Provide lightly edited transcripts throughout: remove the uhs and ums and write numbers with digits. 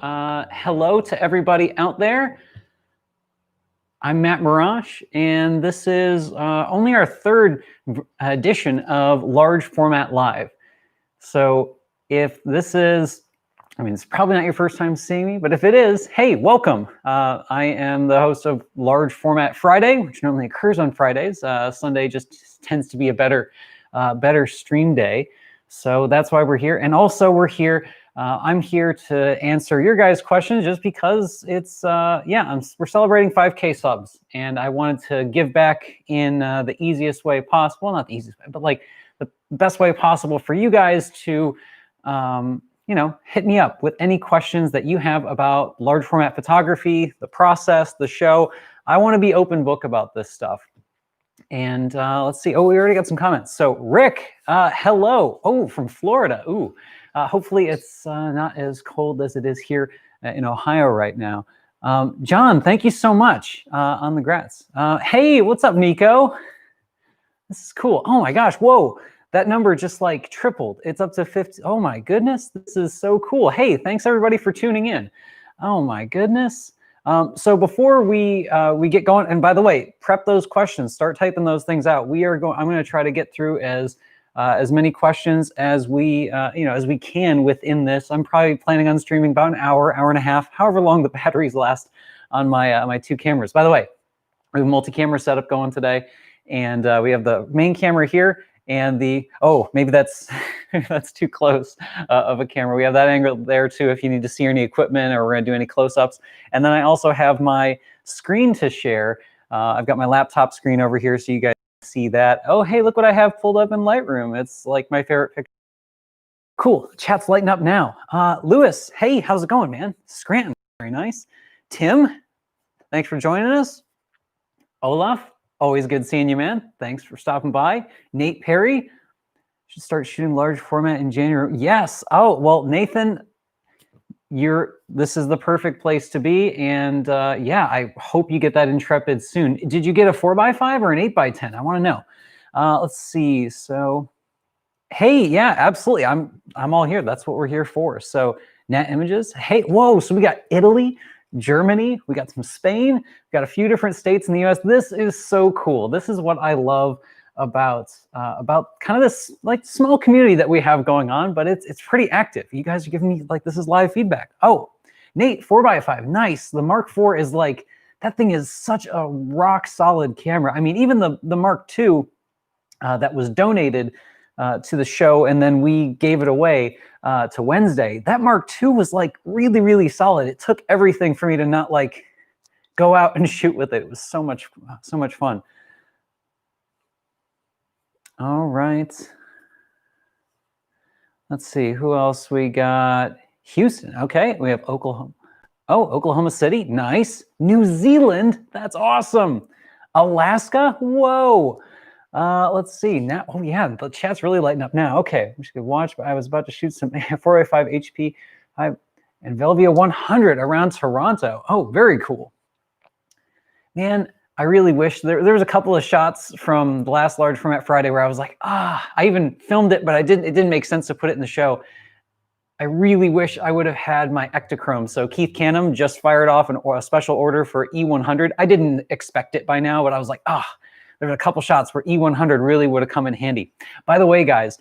Hello to everybody out there. I'm Matt Marrash, and this is only our third edition of Large Format Live. So if this is, it's probably not your first time seeing me, but if it is, hey, welcome. I am the host of Large Format Friday, which normally occurs on Fridays. Sunday just tends to be a better stream day. So that's why we're here. And also we're here, I'm here to answer your guys' questions just because it's, we're celebrating 5K subs. And I wanted to give back in the easiest way possible, not the easiest way, but like the best way possible for you guys to, hit me up with any questions that you have about large format photography, the process, the show. I want to be open book about this stuff. And let's see. Oh, we already got some comments. So Rick, hello. Oh, from Florida. Ooh, hopefully it's not as cold as it is here in Ohio right now. John, thank you so much on the grats. Hey, what's up, Nico? This is cool. Oh my gosh. Whoa. That number just like tripled. It's up to 50. Oh my goodness. This is so cool. Hey, thanks everybody for tuning in. Oh my goodness. So before we get going, and by the way, prep those questions, start typing those things out. I'm going to try to get through as many questions as we can within this. I'm probably planning on streaming about an hour and a half, however long the batteries last on my my two cameras. By the way, we have a multi-camera setup going today, and we have the main camera here. And maybe that's that's too close of a camera. We have that angle there too if you need to see any equipment or we're gonna do any close-ups. And then I also have my screen to share. I've got my laptop screen over here so you guys see that. Oh, hey, look what I have pulled up in Lightroom. It's like my favorite picture. Cool, chat's lighting up now. Lewis, hey, how's it going, man? Scranton, very nice. Tim, thanks for joining us. Olaf, always good seeing you, man. Thanks for stopping by. Nate Perry, should start shooting large format in January. Yes. Oh, well, Nathan, this is the perfect place to be. And I hope you get that Intrepid soon. Did you get a 4x5 or an 8x10? I want to know. Let's see. So, hey, yeah, absolutely. I'm all here. That's what we're here for. So, Net Images. Hey, whoa. So we got Italy, Germany, we got some Spain, we got a few different states in the US. This is so cool. This is what I love about kind of this like small community that we have going on, but it's pretty active. You guys are giving me like, this is live feedback. Oh, Nate, 4x5, nice. The Mark IV is like, that thing is such a rock solid camera. I mean, even the Mark II that was donated to the show, and then we gave it away to Wednesday. That Mark II was like really, really solid. It took everything for me to not like go out and shoot with it. It was so much fun. All right. Let's see who else we got. Houston. Okay, we have Oklahoma. Oh, Oklahoma City. Nice. New Zealand. That's awesome. Alaska. Whoa. Let's see now. Oh yeah, the chat's really lighting up now. Okay, we should watch. But I was about to shoot some 405 HP and Velvia 100 around Toronto. Oh, very cool. Man, I really wish there was a couple of shots from the last Large Format Friday where I was like, I even filmed it, but it didn't make sense to put it in the show. I really wish I would have had my Ektachrome. So Keith Canham just fired off a special order for E100. I didn't expect it by now, but I was like, there's a couple shots where E100 really would have come in handy. By the way, guys,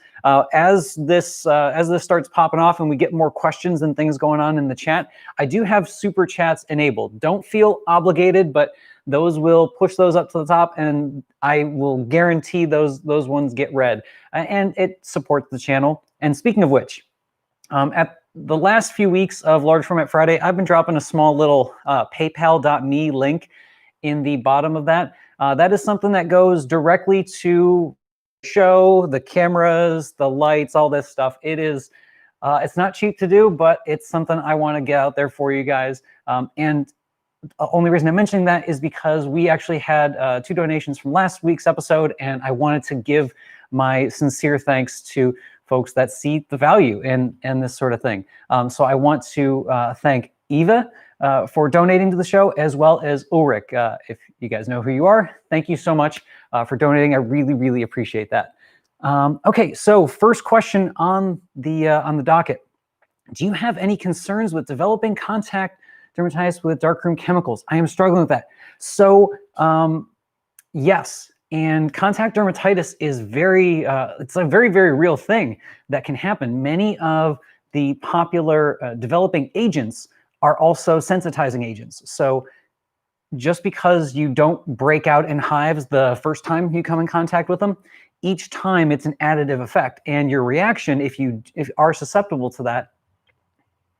as this starts popping off and we get more questions and things going on in the chat, I do have super chats enabled. Don't feel obligated, but those will push those up to the top, and I will guarantee those ones get read. And it supports the channel. And speaking of which, at the last few weeks of Large Format Friday, I've been dropping a small little paypal.me link in the bottom of that. That is something that goes directly to show, the cameras, the lights, all this stuff. It's not cheap to do, but it's something I want to get out there for you guys. And the only reason I'm mentioning that is because we actually had 2 donations from last week's episode, and I wanted to give my sincere thanks to folks that see the value in this sort of thing. So I want to thank Eva for donating to the show, as well as Ulrich. If you guys know who you are, thank you so much for donating. I really, really appreciate that. Okay, so first question on the docket. Do you have any concerns with developing contact dermatitis with darkroom chemicals? I am struggling with that. So yes, and contact dermatitis is it's a very, very real thing that can happen. Many of the popular developing agents are also sensitizing agents. So just because you don't break out in hives the first time you come in contact with them, each time it's an additive effect. And your reaction, if you are susceptible to that,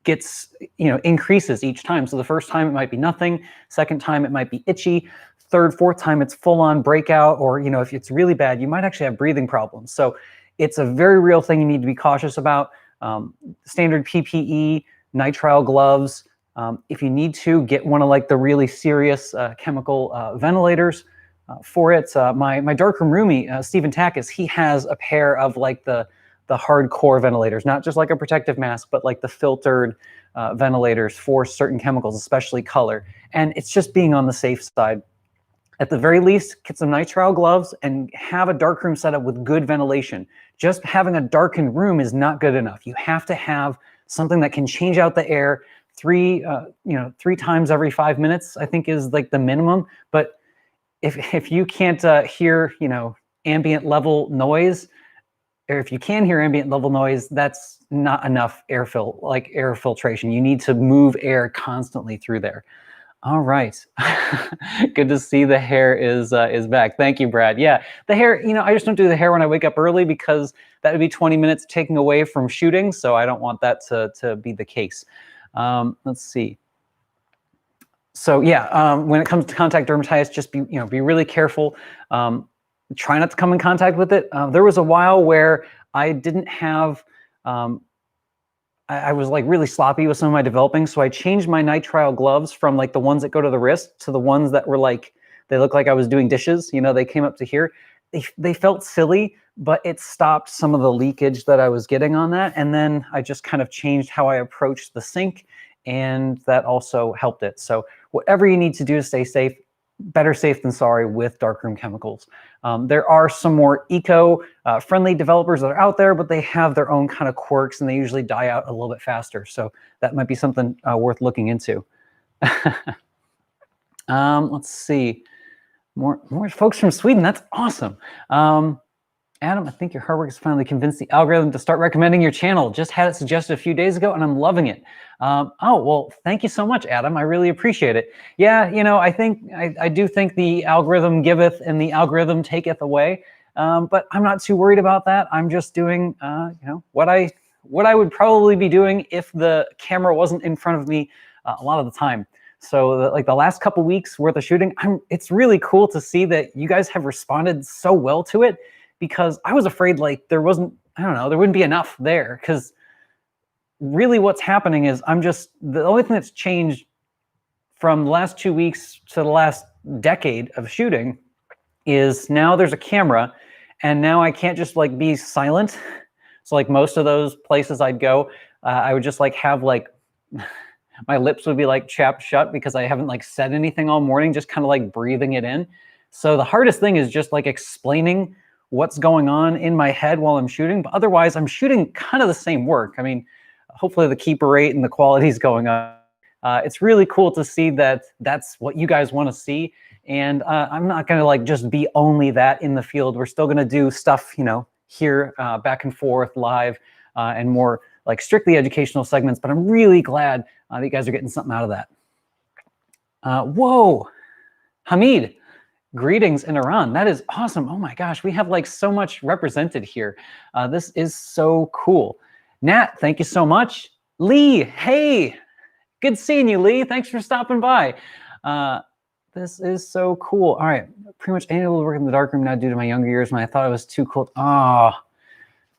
gets, increases each time. So the first time it might be nothing, second time it might be itchy, third, fourth time it's full on breakout, or, if it's really bad, you might actually have breathing problems. So it's a very real thing you need to be cautious about. Standard PPE, nitrile gloves. If you need to, get one of like the really serious chemical ventilators for it. My darkroom roomie, Stephen Takis, he has a pair of like the hardcore ventilators, not just like a protective mask, but like the filtered ventilators for certain chemicals, especially color. And it's just being on the safe side. At the very least, get some nitrile gloves and have a darkroom setup with good ventilation. Just having a darkened room is not good enough. You have to have something that can change out the air three times every 5 minutes, I think is like the minimum. But if you can't hear, ambient level noise, or if you can hear ambient level noise, that's not enough air filtration. You need to move air constantly through there. All right. Good to see the hair is back. Thank you, Brad. Yeah, the hair, I just don't do the hair when I wake up early because that would be 20 minutes taking away from shooting. So I don't want that to be the case. Let's see. So yeah, when it comes to contact dermatitis, just be really careful. Try not to come in contact with it. There was a while where I didn't have, I was like really sloppy with some of my developing. So I changed my nitrile gloves from like the ones that go to the wrist to the ones that were like, they look like I was doing dishes. They came up to here. They felt silly, but it stopped some of the leakage that I was getting on that. And then I just kind of changed how I approached the sink, and that also helped it. So whatever you need to do to stay safe, better safe than sorry with darkroom chemicals. There are some more eco-friendly developers that are out there, but they have their own kind of quirks and they usually die out a little bit faster. So that might be something worth looking into. Let's see. More folks from Sweden. That's awesome. Adam, I think your hard work has finally convinced the algorithm to start recommending your channel. Just had it suggested a few days ago, and I'm loving it. Oh, well, thank you so much, Adam. I really appreciate it. Yeah, I do think the algorithm giveth and the algorithm taketh away. But I'm not too worried about that. I'm just doing, what I would probably be doing if the camera wasn't in front of me a lot of the time. So the last couple weeks worth of shooting, it's really cool to see that you guys have responded so well to it, because I was afraid there wouldn't be enough there. Because really what's happening is the only thing that's changed from the last 2 weeks to the last decade of shooting is now there's a camera, and now I can't just be silent. So most of those places I'd go, I would just have my lips would be chapped shut because I haven't said anything all morning, just kind of breathing it in. So the hardest thing is just explaining what's going on in my head while I'm shooting. But otherwise, I'm shooting kind of the same work. I mean, hopefully the keeper rate and the quality is going up. It's really cool to see that that's what you guys want to see. And I'm not going to just be only that in the field. We're still going to do stuff, here back and forth live and more strictly educational segments. But I'm really glad that you guys are getting something out of that. Whoa, Hamid. Greetings in Iran. That is awesome. Oh my gosh, we have so much represented here. This is so cool. Nat, thank you so much. Lee, hey, good seeing you, Lee. Thanks for stopping by. This is so cool. All right, pretty much able to work in the darkroom now due to my younger years when I thought it was too cold. Oh,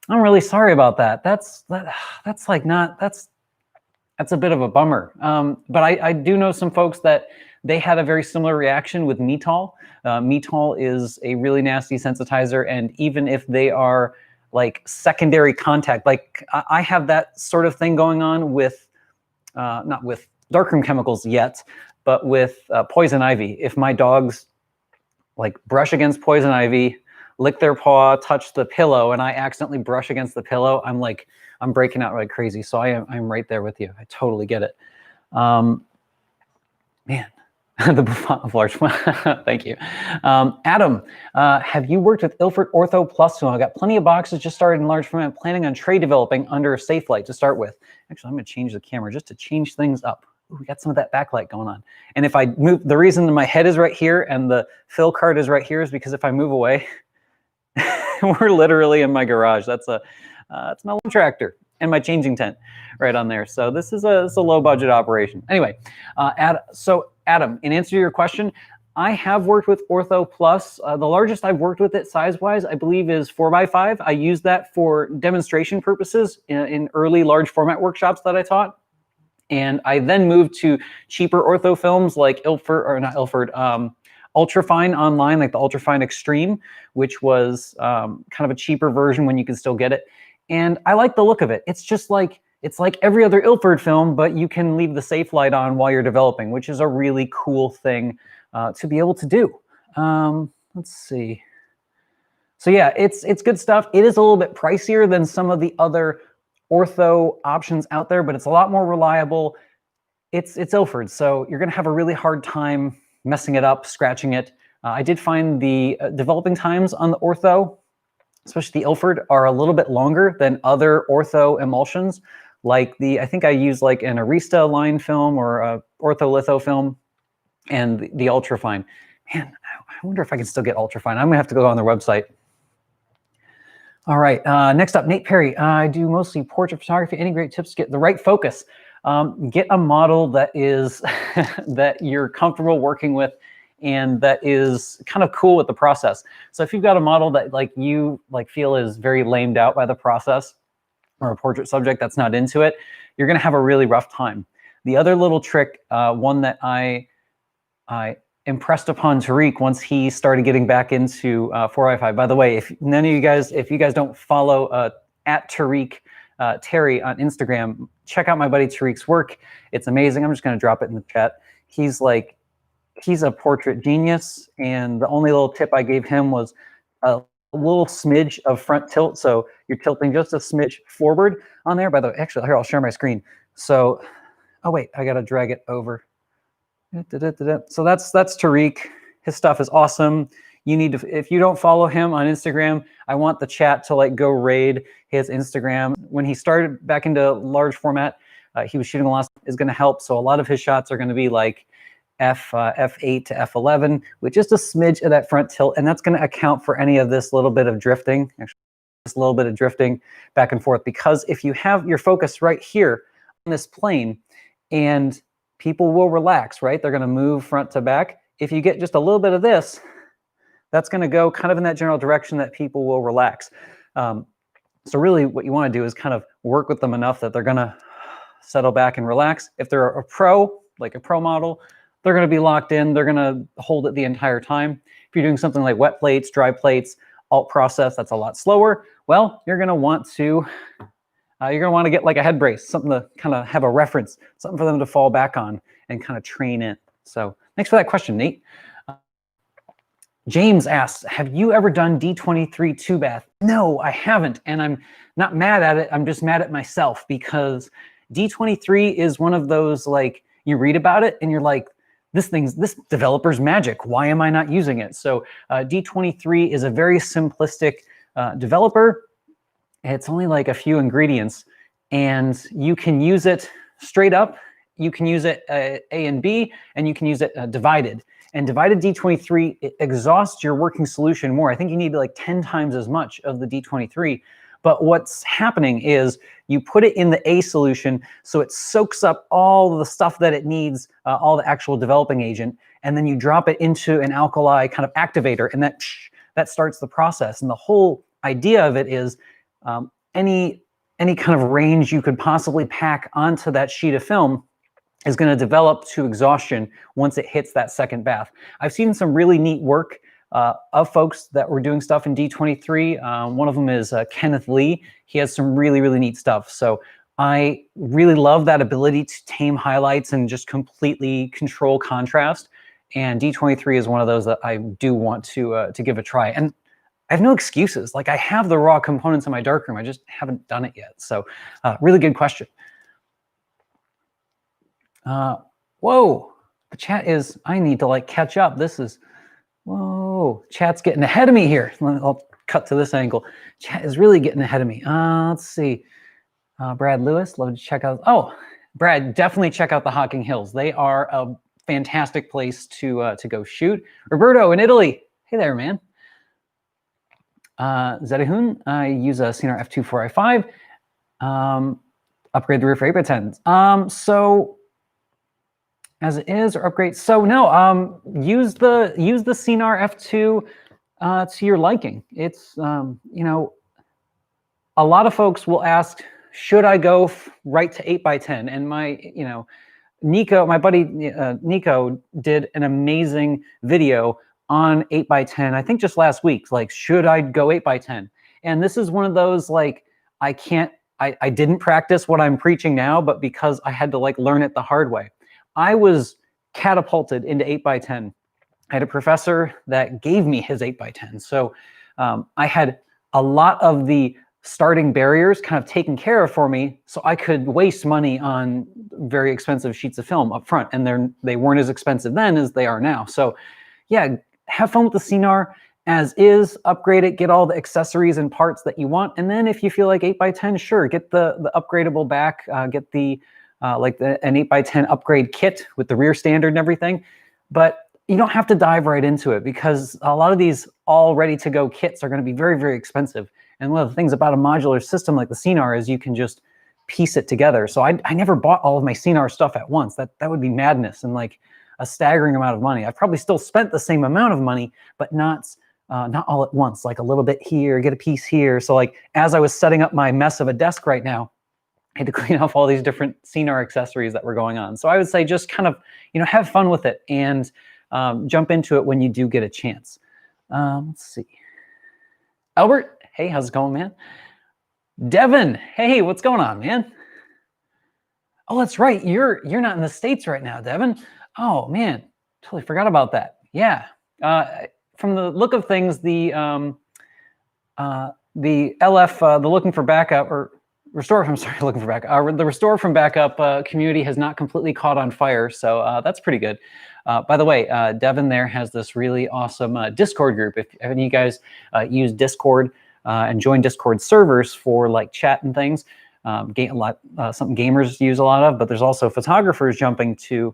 I'm really sorry about that. That's a bit of a bummer. But I do know some folks that they had a very similar reaction with Metol. Metol is a really nasty sensitizer, and even if they are secondary contact, I have that sort of thing going on with, not with darkroom chemicals yet, but with poison ivy. If my dogs brush against poison ivy, lick their paw, touch the pillow, and I accidentally brush against the pillow, I'm breaking out like crazy. So I'm right there with you. I totally get it. Man, the Buffon of large. Thank you. Adam, have you worked with Ilford Ortho Plus? I got plenty of boxes, just started in large format, planning on tray developing under a safe light to start with. Actually, I'm going to change the camera just to change things up. Ooh, we got some of that backlight going on. And if I move, the reason my head is right here and the fill card is right here is because if I move away, we're literally in my garage. That's my lawn tractor and my changing tent right on there. So this is a low budget operation. Anyway, so Adam, in answer to your question, I have worked with Ortho Plus. The largest I've worked with it size-wise, I believe, is 4x5. I use that for demonstration purposes in early large format workshops that I taught. And I then moved to cheaper ortho films like Ultrafine online, like the Ultrafine Extreme, which was kind of a cheaper version when you can still get it. And I like the look of it. It's just like, it's like every other Ilford film, but you can leave the safe light on while you're developing, which is a really cool thing to be able to do. Let's see. So yeah, it's good stuff. It is a little bit pricier than some of the other ortho options out there, but it's a lot more reliable. It's Ilford, so you're gonna have a really hard time messing it up, scratching it. I did find the developing times on the ortho, especially the Ilford, are a little bit longer than other ortho emulsions. Like I think I use like an Arista line film or a ortholitho film and the Ultrafine. Man, I wonder if I can still get Ultrafine. I'm gonna have to go on their website. All right, next up, Nate Perry. I do mostly portrait photography. Any great tips to get the right focus? Get a model that is that you're comfortable working with and that is kind of cool with the process. So if you've got a model that you feel is very lamed out by the process, or a portrait subject that's not into it, you're gonna have a really rough time. The other little trick, one that I impressed upon Tariq once he started getting back into 4x5. By the way, if you guys don't follow at Tariq Terry on Instagram, check out my buddy Tariq's work. It's amazing. I'm just gonna drop it in the chat. He's a portrait genius, and the only little tip I gave him was a little smidge of front tilt. So you're tilting just a smidge forward on there. By the way, actually, here, I'll share my screen. So, oh wait, I gotta drag it over. So that's Tariq. His stuff is awesome. You need to, if you don't follow him on Instagram, I want the chat to go raid his Instagram. When he started back into large format, he was shooting a lot, is going to help. So a lot of his shots are going to be like f8 to f11 with just a smidge of that front tilt, and that's going to account for any of this little bit of drifting. Actually, this little bit of drifting back and forth, because if you have your focus right here on this plane, and people will relax, right? They're going to move front to back. If you get just a little bit of this, that's going to go kind of in that general direction that people will relax. So really what you want to do is kind of work with them enough that they're going to settle back and relax. If they're a pro, like a pro model, they're going to be locked in. They're going to hold it the entire time. If you're doing something like wet plates, dry plates, alt process, that's a lot slower. Well, you're going to want to get like a head brace, something to kind of have a reference, something for them to fall back on and kind of train in. So thanks for that question, Nate. James asks, have you ever done D23 two bath? No, I haven't. And I'm not mad at it. I'm just mad at myself, because D23 is one of those, you read about it and you're like, this developer's magic. Why am I not using it? So D23 is a very simplistic developer. It's only like a few ingredients, and you can use it straight up. You can use it A and B, and you can use it divided. And divided D23, it exhausts your working solution more. I think you need like 10 times as much of the D23. But what's happening is you put it in the A solution, so it soaks up all the stuff that it needs, all the actual developing agent, and then you drop it into an alkali kind of activator, and that starts the process. And the whole idea of it is any kind of range you could possibly pack onto that sheet of film is going to develop to exhaustion once it hits that second bath. I've seen some really neat work of folks that were doing stuff in D23. One of them is Kenneth Lee. He has some really, really neat stuff. So I really love that ability to tame highlights and just completely control contrast. And D23 is one of those that I do want to give a try. And I have no excuses. Like I have the raw components in my darkroom. I just haven't done it yet. So really good question. Whoa, the chat is, I need to like catch up. This is, whoa, chat's getting ahead of me here. I'll cut to this angle. Chat is really getting ahead of me. Let's see. Brad Lewis, love to check out. Oh, Brad, definitely check out the Hocking Hills. They are a fantastic place to go shoot. Roberto in Italy. Hey there, man. Zedahun, I use a CNR f2.4i5. Upgrade the rear for 8x10s. So as it is, or upgrade. So no, use the CNR f2 to your liking. It's you know, a lot of folks will ask, should I go right to 8x10? And my, you know, Nico, my buddy Nico did an amazing video on 8x10, I think just last week, like, should I go 8x10? And this is one of those, like, I didn't practice what I'm preaching now, but because I had to like learn it the hard way. I was catapulted into 8x10. I had a professor that gave me his 8x10. So I had a lot of the starting barriers kind of taken care of for me, so I could waste money on very expensive sheets of film up front. And they weren't as expensive then as they are now. So yeah, have fun with the CNR as is, upgrade it, get all the accessories and parts that you want. And then if you feel like 8x10, sure, get the upgradable back, get the like an 8x10 upgrade kit with the rear standard and everything. But you don't have to dive right into it, because a lot of these all ready to go kits are going to be very, very expensive. And one of the things about a modular system like the CNR is you can just piece it together. So I never bought all of my CNR stuff at once. That would be madness and like a staggering amount of money. I've probably still spent the same amount of money, but not all at once, like a little bit here, get a piece here. So like as I was setting up my mess of a desk right now, I had to clean off all these different CNR accessories that were going on. So I would say just kind of, you know, have fun with it and jump into it when you do get a chance. Let's see. Albert, hey, how's it going, man? Devin, hey, what's going on, man? Oh, that's right. You're not in the States right now, Devin. Oh man, totally forgot about that. Yeah. From the look of things, the LF, the looking for backup, or restore, I'm sorry, looking for backup. The restore from backup community has not completely caught on fire, so that's pretty good. By the way, Devin there has this really awesome Discord group. If any of you guys use Discord and join Discord servers for like chat and things, something gamers use a lot of, but there's also photographers jumping to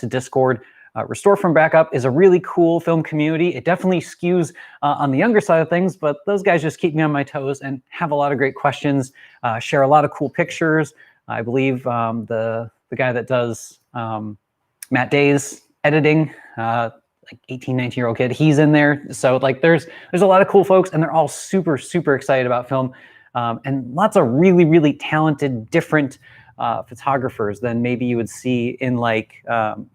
Discord. Restore from Backup is a really cool film community. It definitely skews on the younger side of things, but those guys just keep me on my toes and have a lot of great questions, share a lot of cool pictures. I believe the guy that does Matt Day's editing, like 18, 19-year-old kid, he's in there. So like there's a lot of cool folks, and they're all super, super excited about film, and lots of really, really talented, different photographers than maybe you would see in like,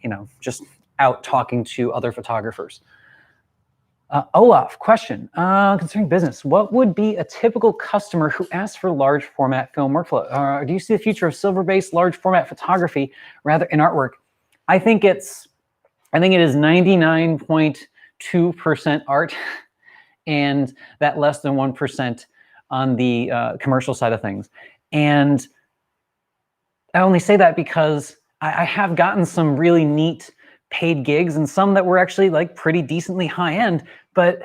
you know, just out talking to other photographers. Olaf, question, concerning business, what would be a typical customer who asks for large format film workflow? Do you see the future of silver-based large format photography rather in artwork? I think it is 99.2% art and that less than 1% on the commercial side of things. And I only say that because I have gotten some really neat paid gigs and some that were actually like pretty decently high end, but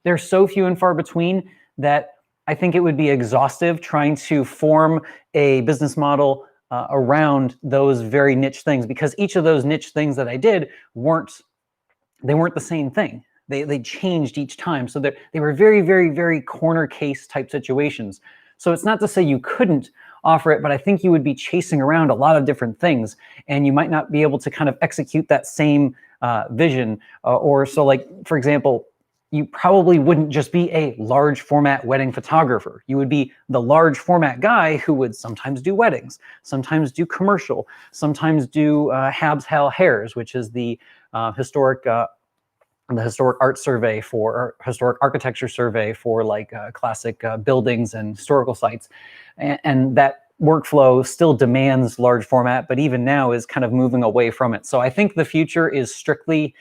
they're so few and far between that I think it would be exhaustive trying to form a business model around those very niche things, because each of those niche things that I did weren't the same thing. They changed each time. So they were very, very, very corner case type situations. So it's not to say you couldn't offer it, but I think you would be chasing around a lot of different things, and you might not be able to kind of execute that same vision. Or so like, for example, you probably wouldn't just be a large format wedding photographer. You would be the large format guy who would sometimes do weddings, sometimes do commercial, sometimes do Habs Hal Hairs, which is the historic art survey or historic architecture survey for like classic buildings and historical sites. And that workflow still demands large format, but even now is kind of moving away from it. So I think the future is strictly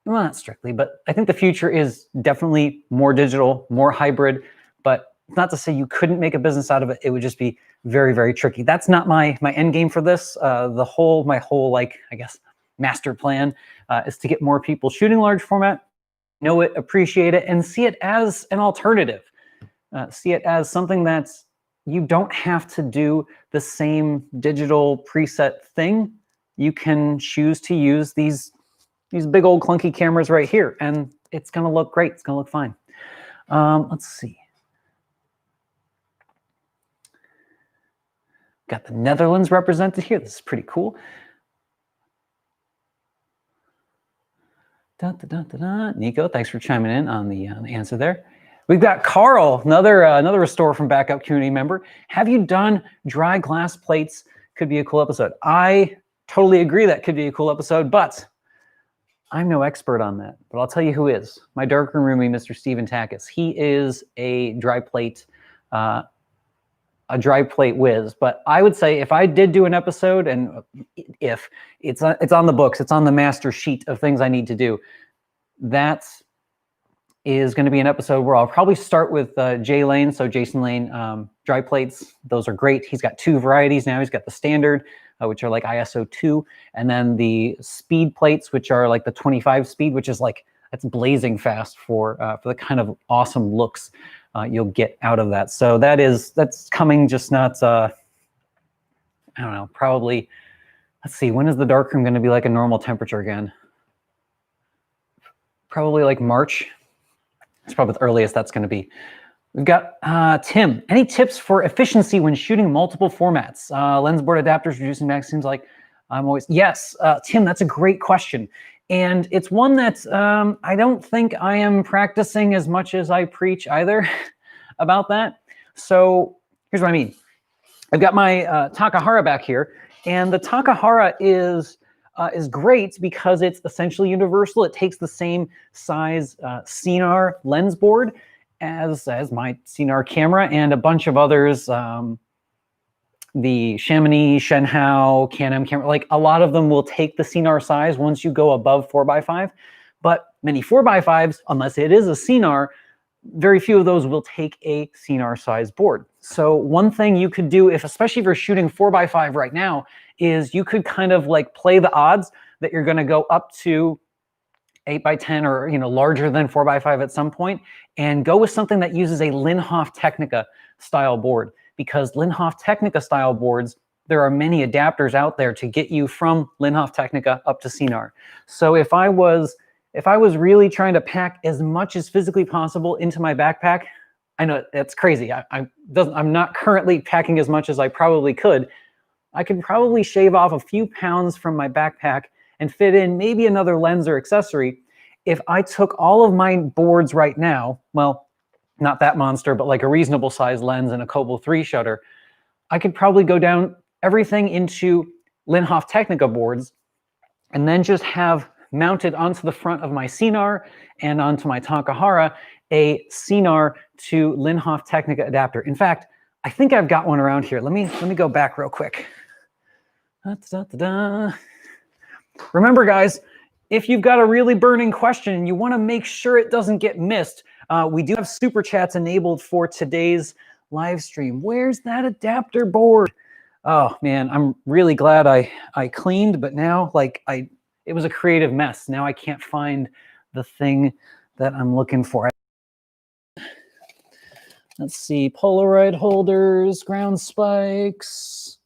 well, not strictly, but I think the future is definitely more digital, more hybrid, but not to say you couldn't make a business out of it. It would just be very, very tricky. That's not my end game for this. My whole, like, I guess, master plan is to get more people shooting large format, know it, appreciate it, and see it as an alternative. See it as something that's, you don't have to do the same digital preset thing. You can choose to use these big old clunky cameras right here, and it's gonna look great. It's gonna look fine. Let's see. Got the Netherlands represented here. This is pretty cool. Nico, thanks for chiming in on the answer there. We've got Carl, another restorer from Backup community member. Have you done dry glass plates? Could be a cool episode. I totally agree that could be a cool episode, but I'm no expert on that. But I'll tell you who is. My darkroom roomie, Mr. Steven Takis. He is a dry plate whiz. But I would say if I did do an episode, and if it's on the books, it's on the master sheet of things I need to do, that is going to be an episode where I'll probably start with Jay Lane. So Jason Lane, dry plates. Those are great. He's got two varieties now. He's got the standard, which are like ISO 2, and then the speed plates, which are like the 25 speed, which is like, that's blazing fast for the kind of awesome looks you'll get out of that. So that's coming, just not, I don't know, probably, let's see, when is the darkroom going to be like a normal temperature again? Probably like March. It's probably the earliest that's going to be. We've got Tim. Any tips for efficiency when shooting multiple formats? Lens board adapters, reducing max, seems like I'm always... Yes, Tim, that's a great question. And it's one that I don't think I am practicing as much as I preach either about that. So here's what I mean. I've got my Takahara back here, and the Takahara is great because it's essentially universal. It takes the same size CNR lens board as my CNR camera and a bunch of others. The Chamonix, Shenhao, Can-Am camera, like a lot of them will take the CNR size once you go above 4x5. But many 4x5s, unless it is a CNR, very few of those will take a CNR size board. So one thing you could do, especially if you're shooting 4x5 right now, is you could kind of like play the odds that you're going to go up to 8x10 or larger than 4x5 at some point, and go with something that uses a Linhof Technica style board. Because Linhof Technica style boards, there are many adapters out there to get you from Linhof Technica up to CNR. So if I was really trying to pack as much as physically possible into my backpack, I know that's crazy. I'm not currently packing as much as I probably could. I could probably shave off a few pounds from my backpack and fit in maybe another lens or accessory. If I took all of my boards right now, well, not that monster, but like a reasonable size lens and a Kobo 3 shutter, I could probably go down everything into Linhof Technica boards and then just have mounted onto the front of my CNR and onto my Takahara a CNR to Linhof Technica adapter. In fact, I think I've got one around here. Let me go back real quick. Remember, guys, if you've got a really burning question and you want to make sure it doesn't get missed, we do have super chats enabled for today's live stream. Where's that adapter board? Oh man, I'm really glad I cleaned, but now it was a creative mess. Now I can't find the thing that I'm looking for. Let's see, Polaroid holders, ground spikes,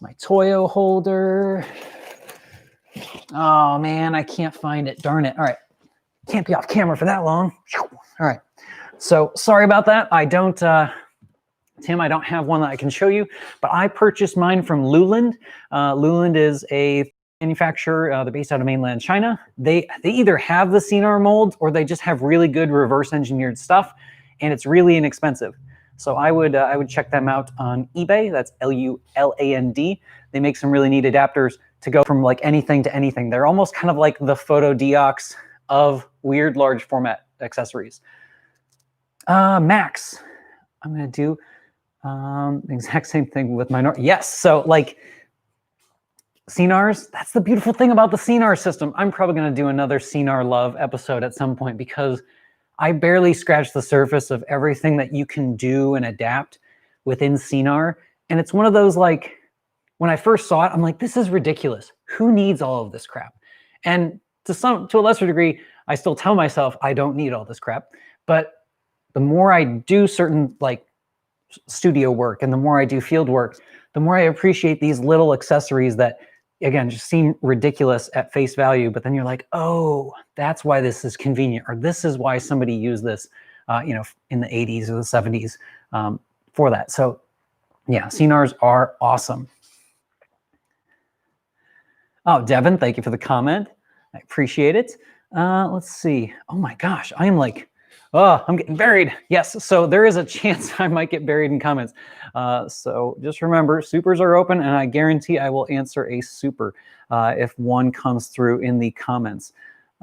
my Toyo holder. Oh man, I can't find it. Darn it. All right. Can't be off camera for that long. All right. So sorry about that. I don't, Tim, I don't have one that I can show you, but I purchased mine from Luland. Luland is a manufacturer, they're based out of mainland China. They either have the CNR molds or they just have really good reverse engineered stuff, and it's really inexpensive. So I would check them out on eBay. That's Luland. They make some really neat adapters to go from like anything to anything. They're almost kind of like the Photo Deox of weird large format accessories. Max, I'm gonna do the exact same thing with my yes. So like CNRs, that's the beautiful thing about the CNR system. I'm probably going to do another CNR Love episode at some point because I barely scratched the surface of everything that you can do and adapt within CNR. And it's one of those, like, when I first saw it, I'm like, this is ridiculous. Who needs all of this crap? And to a lesser degree, I still tell myself I don't need all this crap. But the more I do certain like studio work and the more I do field work, the more I appreciate these little accessories that, again, just seem ridiculous at face value, but then you're like, oh, that's why this is convenient, or this is why somebody used this, in the 80s or the 70s for that. So yeah, CNRs are awesome. Oh, Devin, thank you for the comment. I appreciate it. Let's see. Oh my gosh, I am like, oh, I'm getting buried. Yes, so there is a chance I might get buried in comments. So just remember, supers are open, and I guarantee I will answer a super if one comes through in the comments.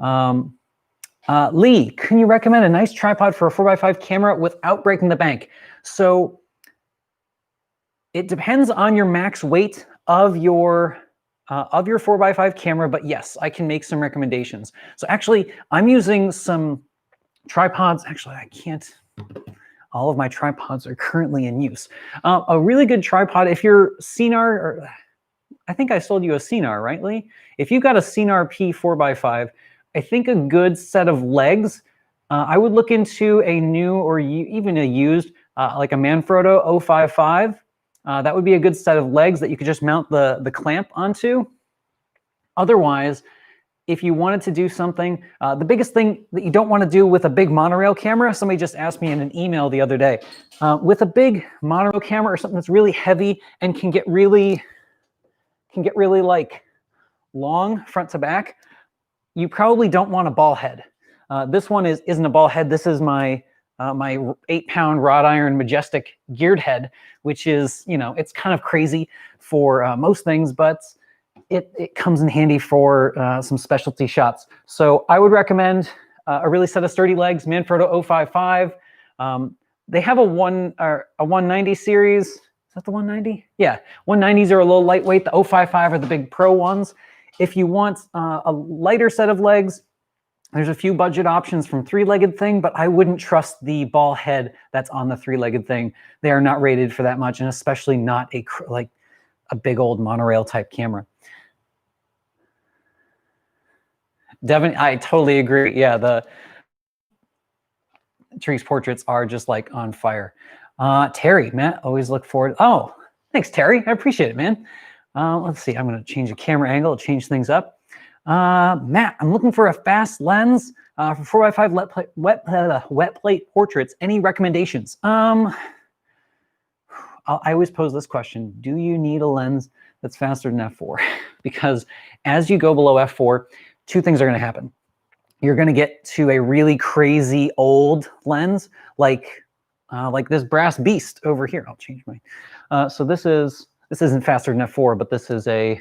Lee, can you recommend a nice tripod for a 4x5 camera without breaking the bank? So it depends on your max weight of your 4x5 camera, but yes, I can make some recommendations. So actually, I'm using some tripods. Actually, I can't. All of my tripods are currently in use. A really good tripod, if you're CNR, or I think I sold you a CNR, right, Lee? If you've got a CNR P 4x5, I think a good set of legs, I would look into a new or even a used, like a Manfrotto 055. That would be a good set of legs that you could just mount the clamp onto. Otherwise, if you wanted to do something, the biggest thing that you don't want to do with a big monorail camera, somebody just asked me in an email the other day, with a big monorail camera or something that's really heavy and can get really like long front to back, you probably don't want a ball head. This one isn't a ball head. This is my 8-pound wrought iron Majestic geared head, which is, it's kind of crazy for most things, but it comes in handy for some specialty shots. So I would recommend a really set of sturdy legs, Manfrotto 055. They have a 190 series. Is that the 190? Yeah, 190s are a little lightweight. The 055 are the big pro ones. If you want a lighter set of legs, there's a few budget options from 3-legged thing, but I wouldn't trust the ball head that's on the 3-legged thing. They are not rated for that much, and especially not a big old monorail type camera. Devin, I totally agree. Yeah, the Trees portraits are just like on fire. Terry, Matt, always look forward. Oh, thanks, Terry. I appreciate it, man. Let's see. I'm going to change the camera angle, change things up. Matt, I'm looking for a fast lens for 4x5 wet plate portraits. Any recommendations? I always pose this question. Do you need a lens that's faster than f4? Because as you go below f4, two things are going to happen. You're going to get to a really crazy old lens, like this brass beast over here. I'll change my. So this isn't faster than f4, but this is an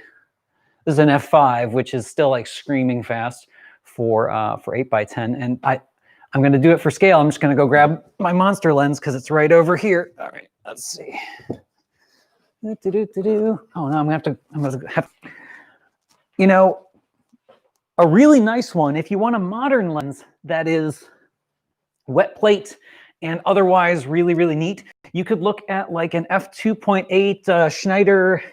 f5, which is still like screaming fast for 8x10. And I'm going to do it for scale. I'm just going to go grab my monster lens because it's right over here. All right, let's see. Oh no, I'm going to have, a really nice one. If you want a modern lens that is wet plate and otherwise really, really neat, you could look at like an f2.8 Schneider.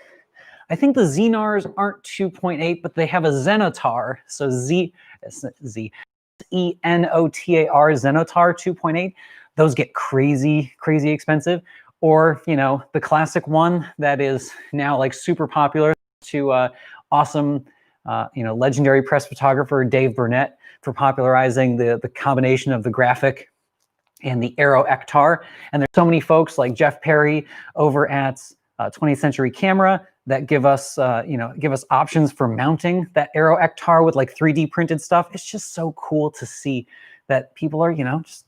I think the Xenars aren't 2.8, but they have a Zenotar. So Enotar, Zenotar 2.8. Those get crazy, crazy expensive. Or, the classic one that is now like super popular to awesome, legendary press photographer Dave Burnett for popularizing the combination of the graphic and the Aero Ektar. And there's so many folks like Jeff Perry over at 20th Century Camera that give us options for mounting that Aero Ektar with like 3D printed stuff. It's just so cool to see that people are, just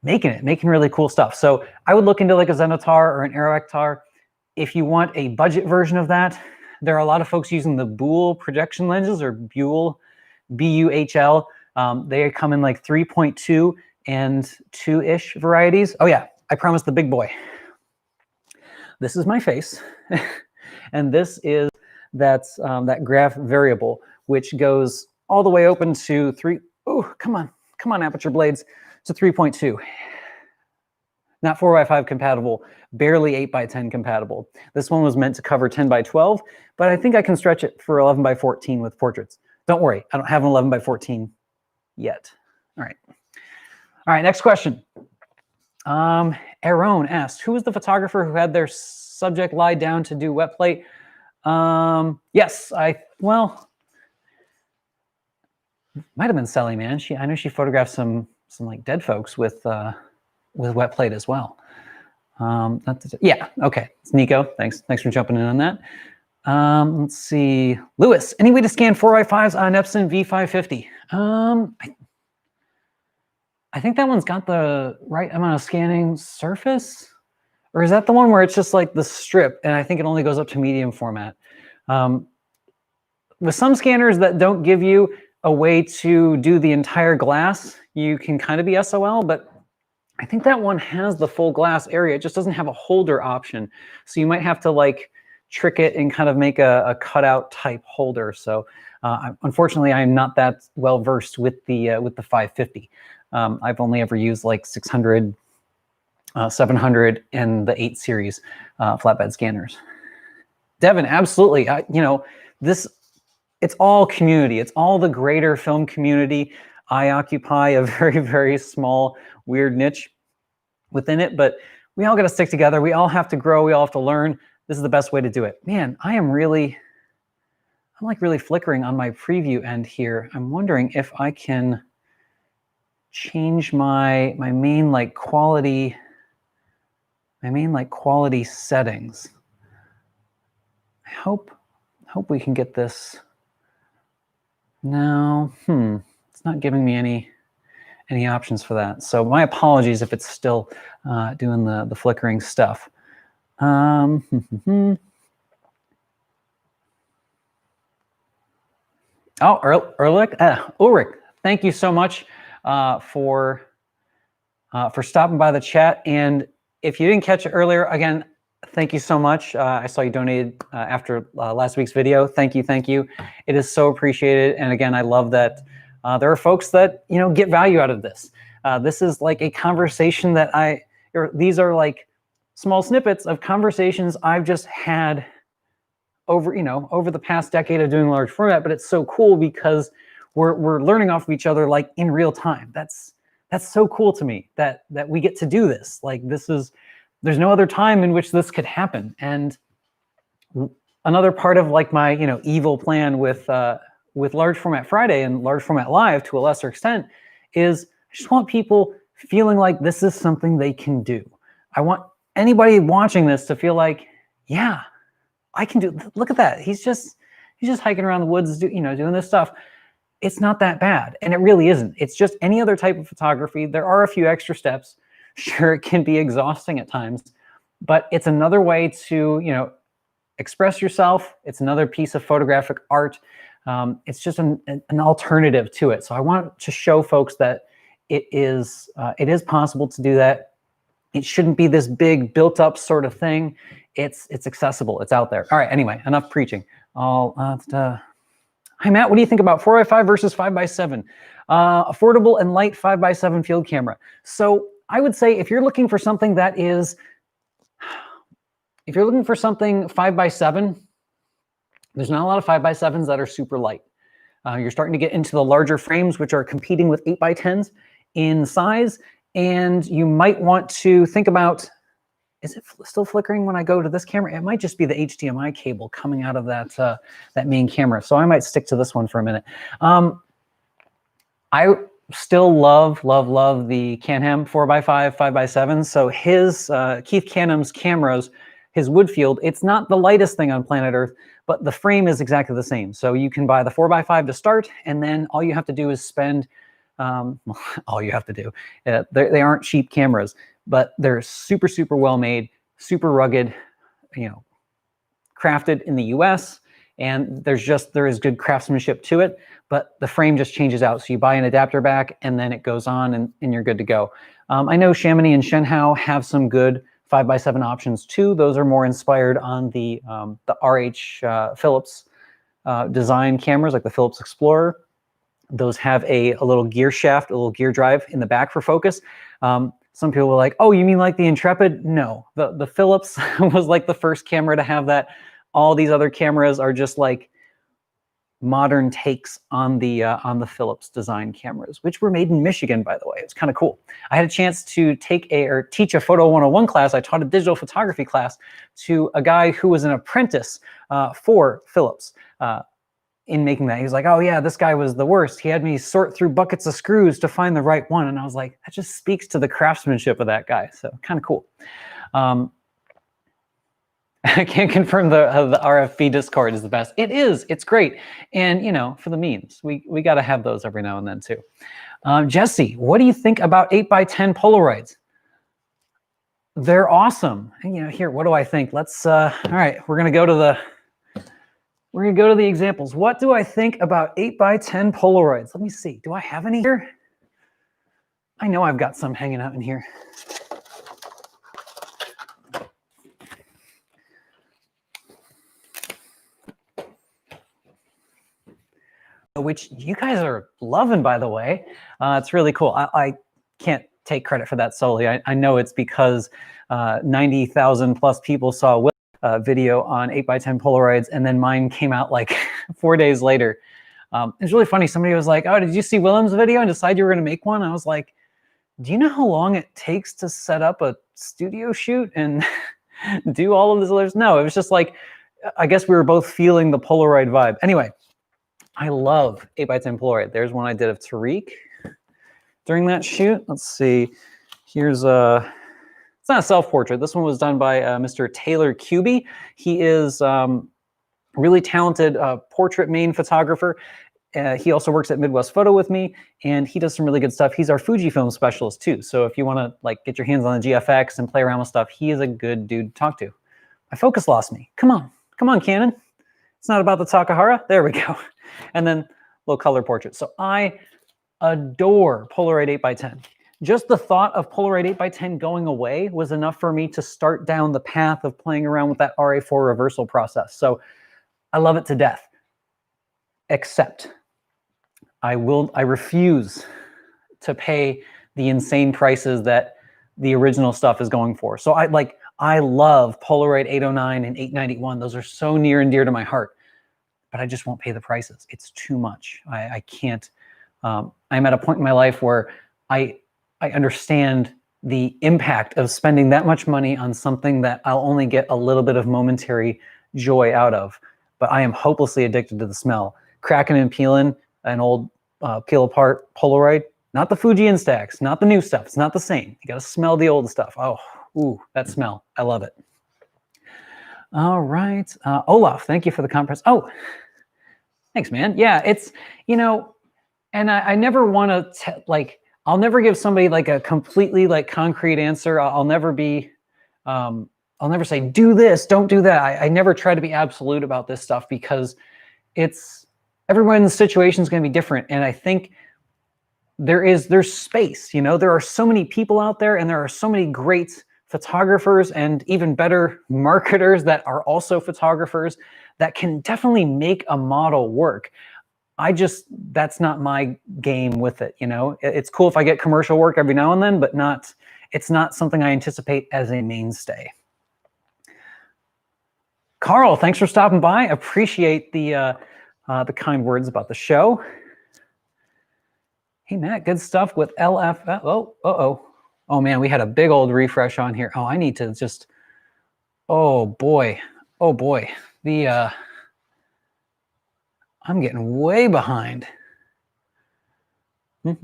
making really cool stuff. So I would look into like a Zenotar or an Aero Ektar. If you want a budget version of that, there are a lot of folks using the Buhl projection lenses, or Buhl, B-U-H-L. They come in like 3.2 and 2-ish varieties. Oh yeah, I promised the big boy. This is my face. And this is that graph variable, which goes all the way open to 3. Oh, come on, aperture blades, to 3.2. Not 4x5 compatible, barely 8x10 compatible. This one was meant to cover 10x12, but I think I can stretch it for 11x14 with portraits. Don't worry, I don't have an 11x14 yet. All right, next question. Aaron asked, who was the photographer who had their subject lie down to do wet plate? Yes, well, might have been Sally, man. I know she photographed some like dead folks with wet plate as well. Yeah, okay. It's Nico. Thanks for jumping in on that. Let's see. Lewis, any way to scan 4x5s on Epson V550? I think that one's got the right amount of scanning surface. Or is that the one where it's just like the strip and I think it only goes up to medium format? With some scanners that don't give you a way to do the entire glass, you can kind of be SOL, but I think that one has the full glass area. It just doesn't have a holder option. So you might have to like trick it and kind of make a cutout type holder. So unfortunately, I'm not that well versed with the 550. I've only ever used like 600, 700, and the 8 series flatbed scanners. Devin, absolutely. It's all community. It's all the greater film community. I occupy a very, very small, weird niche within it, but we all got to stick together. We all have to grow. We all have to learn. This is the best way to do it. Man, I'm like really flickering on my preview end here. I'm wondering if I can change my main quality settings. I hope we can get this. No, it's not giving me any options for that. So my apologies if it's still doing the flickering stuff. Oh, Ulrich, thank you so much for stopping by the chat. And if you didn't catch it earlier, again, thank you so much. I saw you donated after last week's video. Thank you. It is so appreciated. And again, I love that there are folks that get value out of this. This is like a conversation that these are like small snippets of conversations I've just had over the past decade of doing large format. But it's so cool because we're learning off of each other like in real time. That's so cool to me that we get to do this. Like there's no other time in which this could happen. And another part of like my evil plan with Large Format Friday and Large Format Live to a lesser extent is I just want people feeling like this is something they can do. I want anybody watching this to feel like, yeah, I can do. Look at that. He's just hiking around the woods, doing this stuff. It's not that bad, and it really isn't. It's just any other type of photography. There are a few extra steps. Sure, it can be exhausting at times, but it's another way to express yourself. It's another piece of photographic art. It's just an alternative to it. So I want to show folks that it is possible to do that. It shouldn't be this big built up sort of thing. It's accessible. It's out there. All right. Anyway, enough preaching. Hi, Matt. What do you think about 4x5 versus 5x7? Affordable and light 5x7 field camera. So I would say if you're looking for something 5x7, there's not a lot of 5x7s that are super light. You're starting to get into the larger frames, which are competing with 8x10s in size. And you might want to think about, is it still flickering when I go to this camera? It might just be the HDMI cable coming out of that main camera. So I might stick to this one for a minute. I still love the Can-Ham 4x5, 5x7. So his, Keith Canham's cameras, his Woodfield, it's not the lightest thing on planet Earth, but the frame is exactly the same. So you can buy the 4x5 to start, and then all you have to do is spend, all you have to do, they aren't cheap cameras, but they're super, super well made, super rugged, crafted in the US, and there is good craftsmanship to it, but the frame just changes out. So you buy an adapter back and then it goes on and you're good to go. I know Chamonix and Shenhao have some good 5x7 options too. Those are more inspired on the RH Philips design cameras, like the Philips Explorer. Those have a little gear shaft, a little gear drive in the back for focus. Some people were like, oh, you mean like the Intrepid? No, the Philips was like the first camera to have that. All these other cameras are just like modern takes on the Philips design cameras, which were made in Michigan, by the way. It's kind of cool. I had a chance to teach a Photo 101 class. I taught a digital photography class to a guy who was an apprentice for Philips. In making that, he was like, oh yeah, this guy was the worst. He had me sort through buckets of screws to find the right one. And I was like, that just speaks to the craftsmanship of that guy. So kind of cool. I can't confirm the RFB Discord is the best. It is. It's great. And, you know, for the memes, we got to have those every now and then too. Jesse, what do you think about 8x10 Polaroids? They're awesome. And, you know, here, what do I think? Let's, all right, we're going to go to the examples. What do I think about 8x10 Polaroids? Let me see. Do I have any here? I know I've got some hanging out in here. Which you guys are loving, by the way. It's really cool. I can't take credit for that solely. I know it's because 90,000 plus people saw a video on 8x10 Polaroids, and then mine came out like 4 days later. It's really funny. Somebody was like, oh, did you see Willem's video and decide you were going to make one? I was like, do you know how long it takes to set up a studio shoot and do all of this others? No, it was just like, I guess we were both feeling the Polaroid vibe. Anyway, I love 8x10 Polaroid. There's one I did of Tariq during that shoot. Let's see. Here's it's not a self-portrait. This one was done by Mr. Taylor Cuby. He is really talented portrait main photographer. He also works at Midwest Photo with me, and he does some really good stuff. He's our Fujifilm specialist too. So if you want to like get your hands on the GFX and play around with stuff, he is a good dude to talk to. My focus lost me. Come on, Canon. It's not about the Takahara. There we go. And then little color portrait. So I adore Polaroid 8x10. Just the thought of Polaroid 8x10 going away was enough for me to start down the path of playing around with that RA4 reversal process. So I love it to death. Except I refuse to pay the insane prices that the original stuff is going for. So I love Polaroid 809 and 891. Those are so near and dear to my heart. But I just won't pay the prices. It's too much. I can't. I'm at a point in my life where I understand the impact of spending that much money on something that I'll only get a little bit of momentary joy out of. But I am hopelessly addicted to the smell. Cracking and peeling an old peel apart Polaroid, not the Fuji Instax, not the new stuff. It's not the same. You got to smell the old stuff. Oh, ooh, that smell. I love it. All right. Olaf, thank you for the compress. Oh, thanks, man. Yeah, it's, you know, and I never want to, I'll never give somebody like a completely like concrete answer. I'll never be, I'll never say, do this, don't do that. I never try to be absolute about this stuff because everyone's situation is going to be different. And I think there's space, you know, there are so many people out there and there are so many great photographers and even better marketers that are also photographers that can definitely make a model work. That's not my game with it, you know. It's cool if I get commercial work every now and then, but it's not something I anticipate as a mainstay. Carl, thanks for stopping by. Appreciate the kind words about the show. Hey, Matt, good stuff with LF. Oh man, we had a big old refresh on here. Oh, I need to just, oh boy. I'm getting way behind. Oh,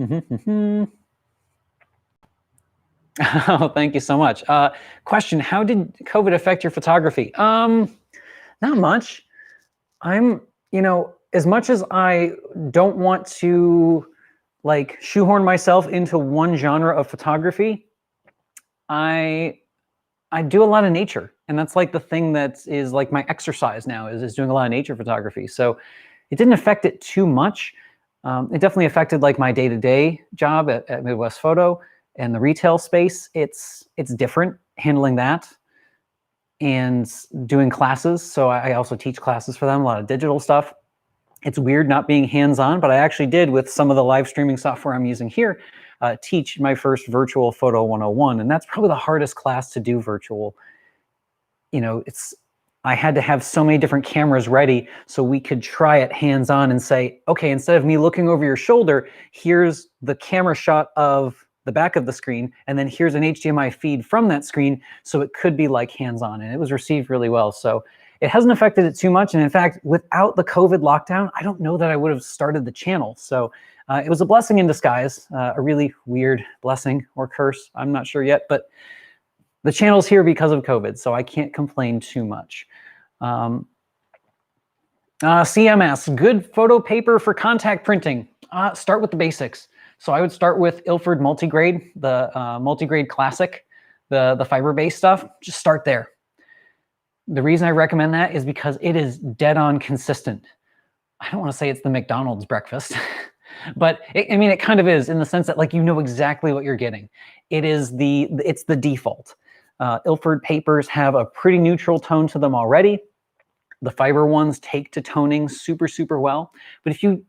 thank you so much. Question, how did COVID affect your photography? Not much. You know, as much as I don't want to like shoehorn myself into one genre of photography, I do a lot of nature. And that's like the thing that is like my exercise now is doing a lot of nature photography. So it didn't affect it too much. It definitely affected like my day-to-day job at Midwest Photo and the retail space. It's different. handling that and doing classes. So I also teach classes for them, a lot of digital stuff. It's weird not being hands-on, but I actually did, with some of the live streaming software I'm using here, teach my first virtual photo 101. And that's probably the hardest class to do virtual. You know, I had to have so many different cameras ready so we could try it hands-on and say, okay, instead of me looking over your shoulder, here's the camera shot of the back of the screen, and then here's an HDMI feed from that screen, so it could be like hands-on, and it was received really well. So it hasn't affected it too much, and in fact, without the COVID lockdown, I don't know that I would have started the channel. So it was a blessing in disguise, a really weird blessing or curse, I'm not sure yet, but the channel's here because of COVID, so I can't complain too much. CMS, good photo paper for contact printing. Start with the basics. So I would start with Ilford Multigrade, the Multigrade Classic, the fiber-based stuff. Just start there. The reason I recommend that is because it is dead on consistent. I don't want to say it's the McDonald's breakfast, but I mean, it kind of is, in the sense that, like, you know exactly what you're getting. It's the default. Ilford papers have a pretty neutral tone to them already. The fiber ones take to toning super, super well. But if you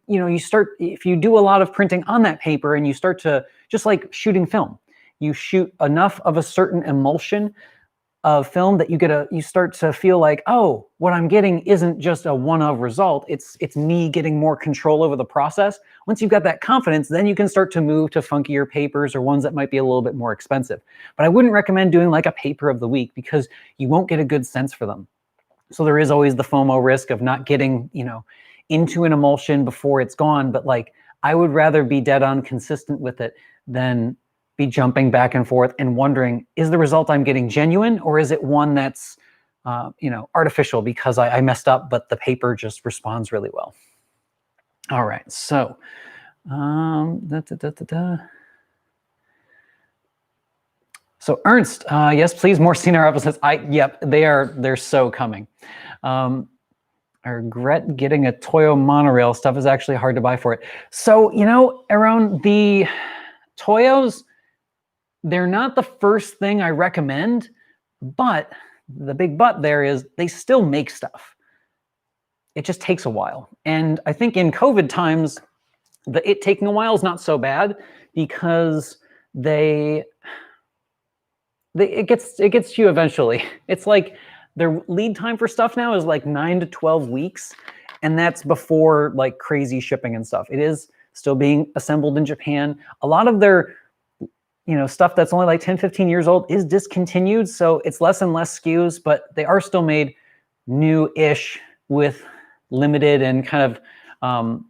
do a lot of printing on that paper and you start to, just like shooting film, you shoot enough of a certain emulsion of film that you start to feel like, oh, what I'm getting isn't just a one-of result. It's me getting more control over the process. Once you've got that confidence, then you can start to move to funkier papers or ones that might be a little bit more expensive. But I wouldn't recommend doing like a paper of the week, because you won't get a good sense for them. So there is always the FOMO risk of not getting, into an emulsion before it's gone. But like, I would rather be dead on consistent with it than be jumping back and forth and wondering, is the result I'm getting genuine, or is it one that's, artificial because I messed up, but the paper just responds really well. All right, so, So Ernst, yes, please, more CNR episodes. Yep, they're so coming. I regret getting a Toyo monorail. Stuff is actually hard to buy for it. So, around the Toyos, they're not the first thing I recommend, but the big but there is they still make stuff. It just takes a while. And I think in COVID times, it taking a while is not so bad, because it gets to you eventually. It's like their lead time for stuff now is like 9 to 12 weeks. And that's before like crazy shipping and stuff. It is still being assembled in Japan. A lot of their, stuff that's only like 10, 15 years old is discontinued. So it's less and less SKUs, but they are still made new-ish with limited and kind of a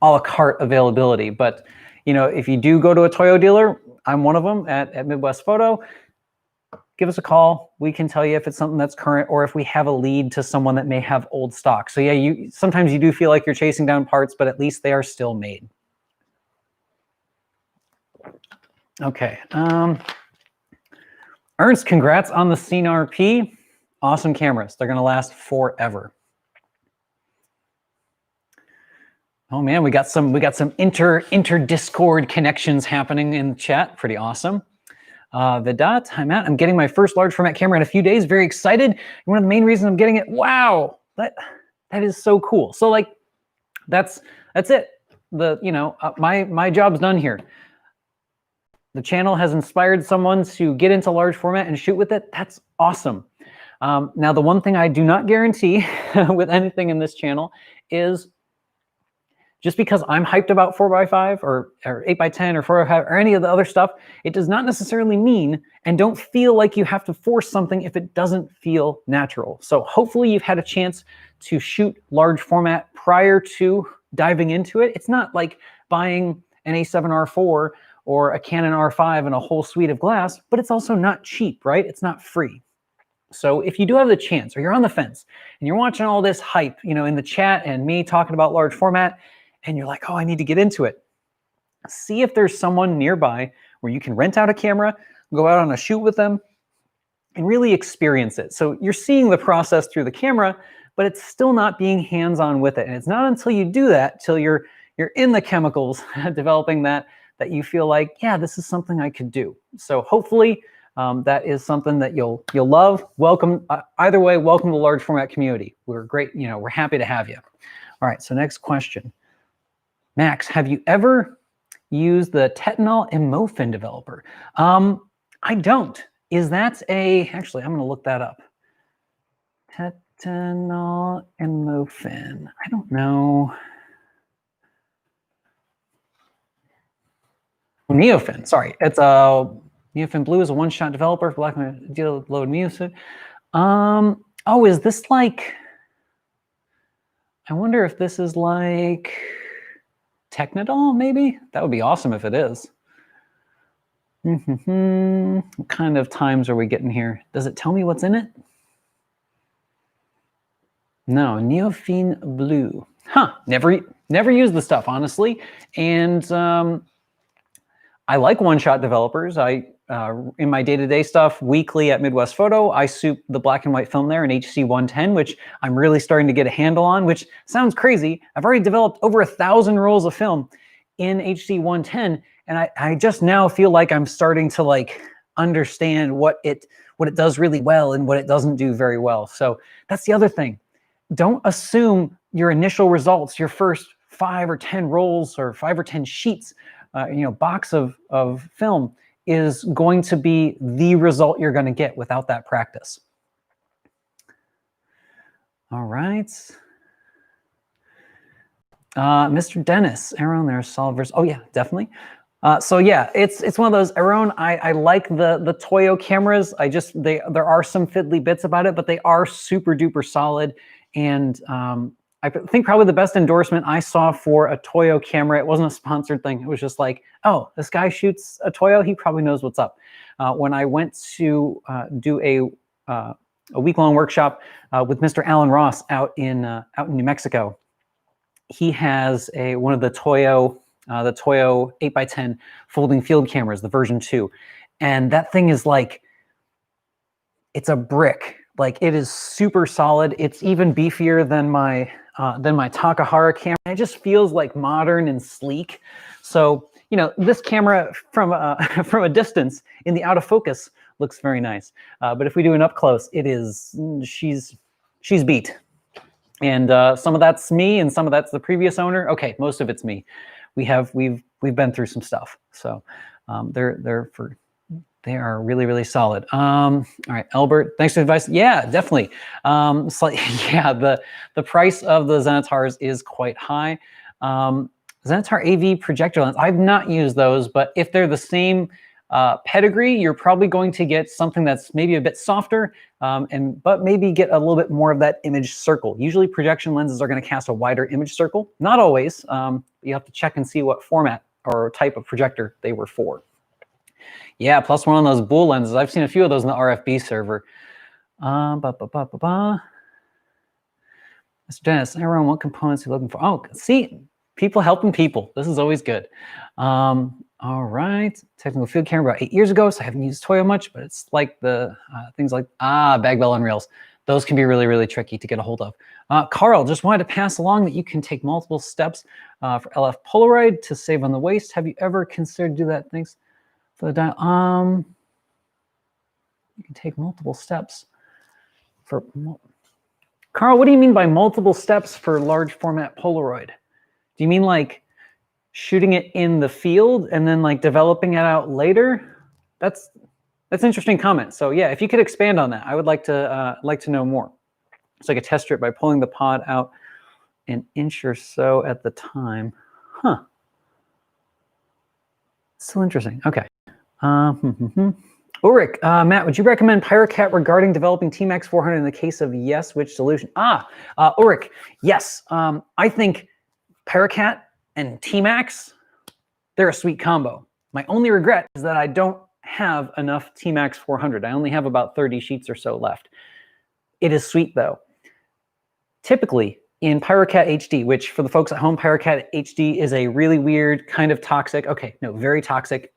la carte availability. But, if you do go to a Toyo dealer, I'm one of them at Midwest Photo, give us a call. We can tell you if it's something that's current, or if we have a lead to someone that may have old stock. So yeah, sometimes you do feel like you're chasing down parts, but at least they are still made. Okay. Ernst, congrats on the CNRP. Awesome cameras. They're going to last forever. Oh man, we got some inter Discord connections happening in the chat. Pretty awesome. Vedat, I'm getting my first large format camera in a few days. Very excited. One of the main reasons I'm getting it. Wow, that is so cool. So like, that's it. My job's done here. The channel has inspired someone to get into large format and shoot with it. That's awesome. Now, the one thing I do not guarantee with anything in this channel is, just because I'm hyped about 4x5 or 8x10 or 4x5 or any of the other stuff, it does not necessarily mean, and don't feel like you have to force something if it doesn't feel natural. So hopefully you've had a chance to shoot large format prior to diving into it. It's not like buying an A7R4 or a Canon R5 and a whole suite of glass, but it's also not cheap, right? It's not free. So if you do have the chance, or you're on the fence and you're watching all this hype, in the chat and me talking about large format, and you're like, oh, I need to get into it, see if there's someone nearby where you can rent out a camera, go out on a shoot with them, and really experience it. So you're seeing the process through the camera, but it's still not being hands-on with it. And it's not until you do that, till you're in the chemicals developing that you feel like, yeah, this is something I could do. So hopefully that is something that you'll love. Welcome, either way, welcome to the large format community. We're great, we're happy to have you. All right, so next question. Max, have you ever used the Tetanol Emofin developer? I don't. Is that actually, I'm gonna look that up. Tetanol Emofin, I don't know. Neofin, sorry. It's Neofin Blue is a one-shot developer for black and deal load music. Oh, is this like, I wonder if this is like Technodol, maybe? That would be awesome if it is. What kind of times are we getting here? Does it tell me what's in it? No, Neofin Blue. Huh, never used the stuff, honestly. And I like one-shot developers. In my day-to-day stuff, weekly at Midwest Photo, I soup the black and white film there in HC 110, which I'm really starting to get a handle on, which sounds crazy. I've already developed over 1,000 rolls of film in HC 110, and I just now feel like I'm starting to like understand what it does really well and what it doesn't do very well. So that's the other thing. Don't assume your initial results, your first 5 or 10 rolls or 5 or 10 sheets, box of film is going to be the result you're going to get without that practice. All right. Mr. Dennis, Aaron, there's solvers. Oh yeah, definitely. So yeah, it's one of those, Aaron, I like the Toyo cameras. There are some fiddly bits about it, but they are super duper solid. And I think probably the best endorsement I saw for a Toyo camera, it wasn't a sponsored thing. It was just like, oh, this guy shoots a Toyo, he probably knows what's up. When I went to do a week-long workshop with Mr. Alan Ross out in New Mexico, he has one of the Toyo 8x10 folding field cameras, the version 2. And that thing is like, it's a brick. Like, it is super solid. It's even beefier than my Takahara camera. It just feels like modern and sleek. So, this camera from a distance in the out of focus looks very nice. But if we do an up close, she's beat. And some of that's me and some of that's the previous owner. Okay, most of it's me. We've been through some stuff. So they are really, really solid. All right, Albert, thanks for the advice. Yeah, definitely. Yeah, the price of the Zenitars is quite high. Zenitar AV projector lens, I've not used those, but if they're the same pedigree, you're probably going to get something that's maybe a bit softer, but maybe get a little bit more of that image circle. Usually projection lenses are going to cast a wider image circle. Not always. You have to check and see what format or type of projector they were for. Yeah, plus one on those Bull lenses. I've seen a few of those in the RFB server. Mr. Dennis, everyone, what components are you looking for? Oh, see, people helping people. This is always good. All right, technical field camera about 8 years ago, so I haven't used Toyo much, but it's like the things like, bag bell and reels. Those can be really, really tricky to get a hold of. Carl, just wanted to pass along that you can take multiple steps for LF Polaroid to save on the waste. Have you ever considered do that? Thanks for the dial. You can take multiple steps for... Carl, what do you mean by multiple steps for large format Polaroid? Do you mean like shooting it in the field and then like developing it out later? That's an interesting comment. So yeah, if you could expand on that, I would like to know more. It's like a test strip by pulling the pod out an inch or so at the time. Huh. Still interesting. Okay. Ulrich, Matt, would you recommend PyroCat regarding developing T-Max 400 in the case of yes, which solution? Ulrich, yes. I think PyroCat and T-Max, they're a sweet combo. My only regret is that I don't have enough T-Max 400. I only have about 30 sheets or so left. It is sweet though. Typically in PyroCat HD, which for the folks at home, PyroCat HD is a really weird kind of toxic, very toxic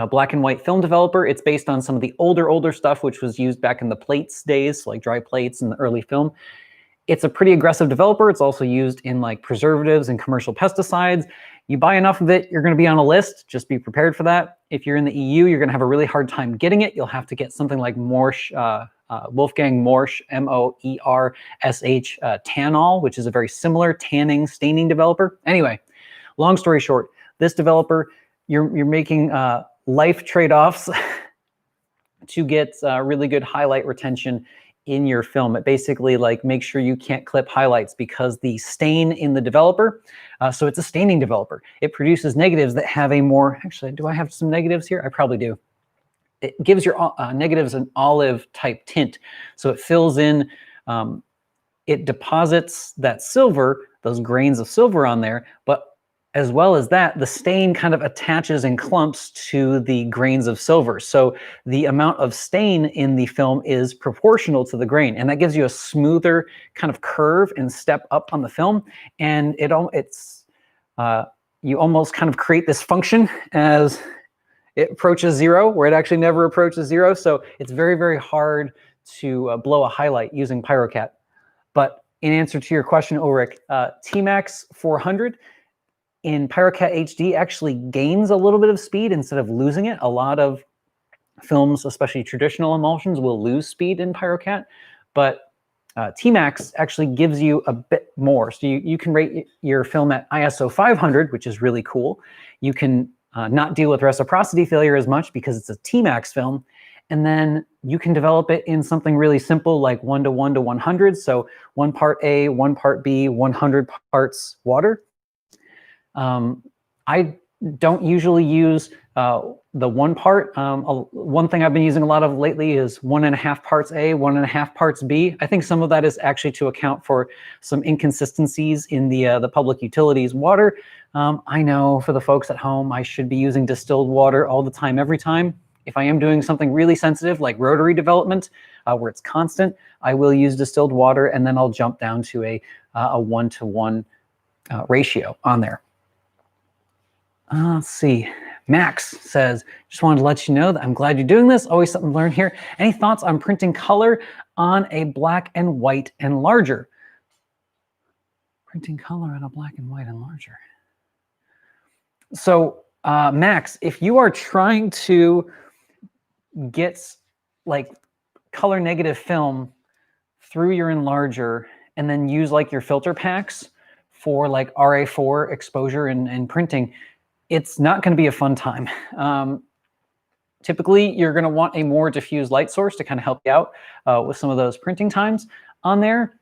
black and white film developer. It's based on some of the older stuff, which was used back in the plates days, like dry plates and the early film. It's a pretty aggressive developer. It's also used in like preservatives and commercial pesticides. You buy enough of it, you're going to be on a list. Just be prepared for that. If you're in the EU, you're going to have a really hard time getting it. You'll have to get something like Marrash, Wolfgang Marrash, M-O-E-R-S-H, Tanol, which is a very similar tanning, staining developer. Anyway, long story short, this developer, you're making life trade-offs to get really good highlight retention in your film. It basically like makes sure you can't clip highlights because the stain in the developer, so it's a staining developer. It produces negatives that have a more, actually, do I have some negatives here? I probably do. It gives your negatives an olive type tint. So it fills in, it deposits that silver, those grains of silver on there, but as well as that, the stain kind of attaches in clumps to the grains of silver. So the amount of stain in the film is proportional to the grain, and that gives you a smoother kind of curve and step up on the film. And you almost kind of create this function as it approaches zero, where it actually never approaches zero. So it's very, very hard to blow a highlight using PyroCat. But in answer to your question, Ulrich, T-Max 400 in PyroCat HD actually gains a little bit of speed instead of losing it. A lot of films, especially traditional emulsions, will lose speed in PyroCat, but T-Max actually gives you a bit more. So you can rate your film at ISO 500, which is really cool. You can not deal with reciprocity failure as much because it's a T-Max film. And then you can develop it in something really simple like 1:1 to 100. So 1 part A, 1 part B, 100 parts water. I don't usually use the 1 part. One thing I've been using a lot of lately is 1.5 parts A, 1.5 parts B. I think some of that is actually to account for some inconsistencies in the public utilities water. I know for the folks at home, I should be using distilled water all the time, every time. If I am doing something really sensitive like rotary development, where it's constant, I will use distilled water, and then I'll jump down to a 1:1 ratio on there. Let's see. Max says, just wanted to let you know that I'm glad you're doing this. Always something to learn here. Any thoughts on printing color on a black and white enlarger? Printing color on a black and white enlarger. So, Max, if you are trying to get like color negative film through your enlarger and then use like your filter packs for like RA4 exposure and printing, it's not going to be a fun time. Typically, you're going to want a more diffuse light source to kind of help you out with some of those printing times on there.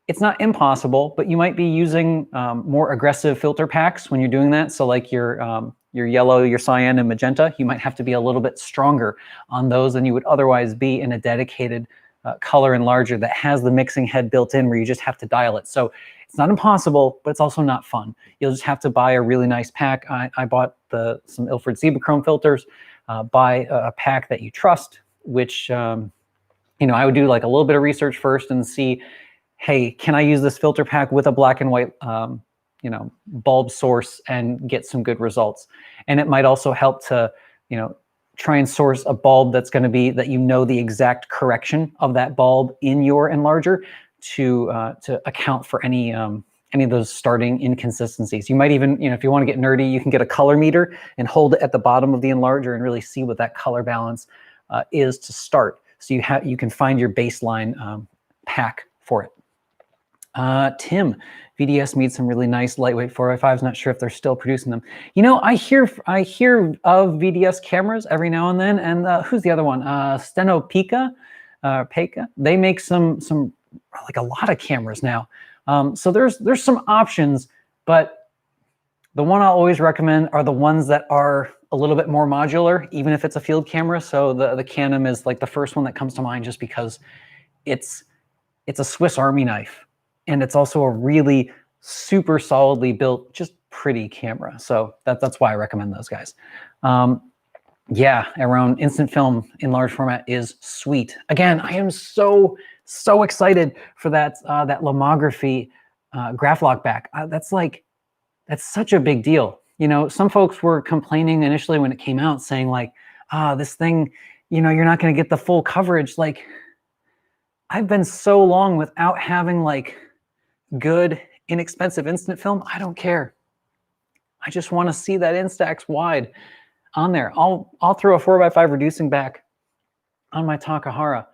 It's not impossible, but you might be using more aggressive filter packs when you're doing that. So like your yellow, your cyan, and magenta, you might have to be a little bit stronger on those than you would otherwise be in a dedicated color enlarger that has the mixing head built in where you just have to dial it. So it's not impossible, but it's also not fun. You'll just have to buy a really nice pack. I bought some Ilford Zebachrome filters. Buy a pack that you trust, which I would do like a little bit of research first and see, hey, can I use this filter pack with a black and white bulb source and get some good results? And it might also help to try and source a bulb that's going to be that the exact correction of that bulb in your enlarger to account for any of those starting inconsistencies. You might even, if you want to get nerdy, you can get a color meter and hold it at the bottom of the enlarger and really see what that color balance is to start. So you can find your baseline pack for it. Tim, VDS made some really nice lightweight 4x5s. Not sure if they're still producing them. I hear of VDS cameras every now and then. And who's the other one? Stenopika, Peka. They make some like a lot of cameras now. So there's some options, but the one I'll always recommend are the ones that are a little bit more modular, even if it's a field camera. So the Canon is like the first one that comes to mind, just because it's a Swiss Army knife. And it's also a really super solidly built, just pretty camera. So that's why I recommend those guys. Yeah, around instant film in large format is sweet. Again, I am so excited for that lomography graph lock back. That's such a big deal. Some folks were complaining initially when it came out, saying like, this thing, you're not going to get the full coverage. Like, I've been so long without having like good, inexpensive instant film. I don't care. I just want to see that Instax wide on there. I'll throw a 4x5 reducing back on my Takahara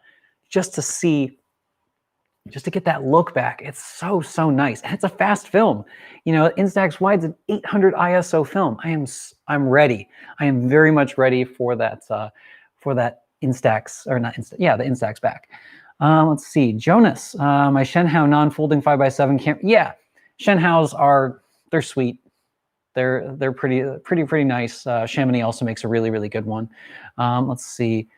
just to see, just to get that look back. It's so nice, and it's a fast film. You know, Instax wide's an 800 ISO film. I'm ready. I am very much ready for that Instax, or not Instax, yeah, the Instax back. Let's see, Jonas, my Shenhao non-folding 5x7 camera. Yeah, Shenhaos they're sweet. They're pretty nice. Chamonix also makes a really good one. Let's see.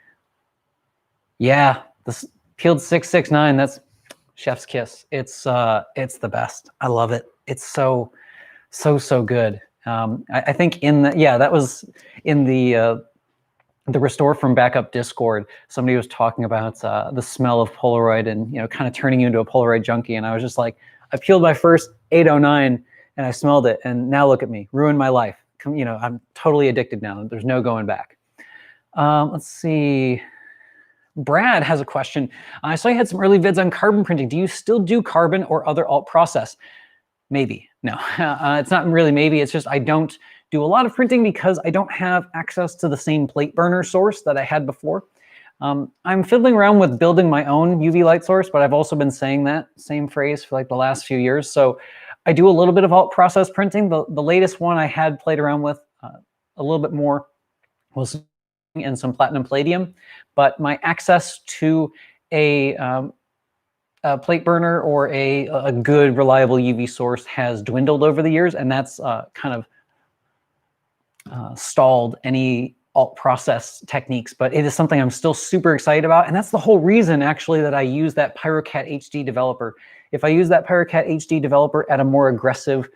Yeah, this Peeled 669. That's chef's kiss. It's the best. I love it. It's so good. I think that was in the Restore from Backup Discord. Somebody was talking about the smell of Polaroid and, you know, kind of turning you into a Polaroid junkie. And I was just like, I peeled my first 809 and I smelled it, and now look at me, ruined my life. You know, I'm totally addicted now. There's no going back. Let's see. Brad has a question. I saw you had some early vids on carbon printing. Do you still do carbon or other alt process? Maybe. No, it's not really maybe. It's just I don't do a lot of printing because I don't have access to the same plate burner source that I had before. I'm fiddling around with building my own UV light source, but I've also been saying that same phrase for like the last few years. So I do a little bit of alt process printing. The latest one I had played around with a little bit more was in some platinum palladium, but my access to a plate burner or a good reliable UV source has dwindled over the years, and that's kind of stalled any alt process techniques, but it is something I'm still super excited about. And that's the whole reason actually that I use that PyroCat HD developer. If I use that PyroCat HD developer at a more aggressive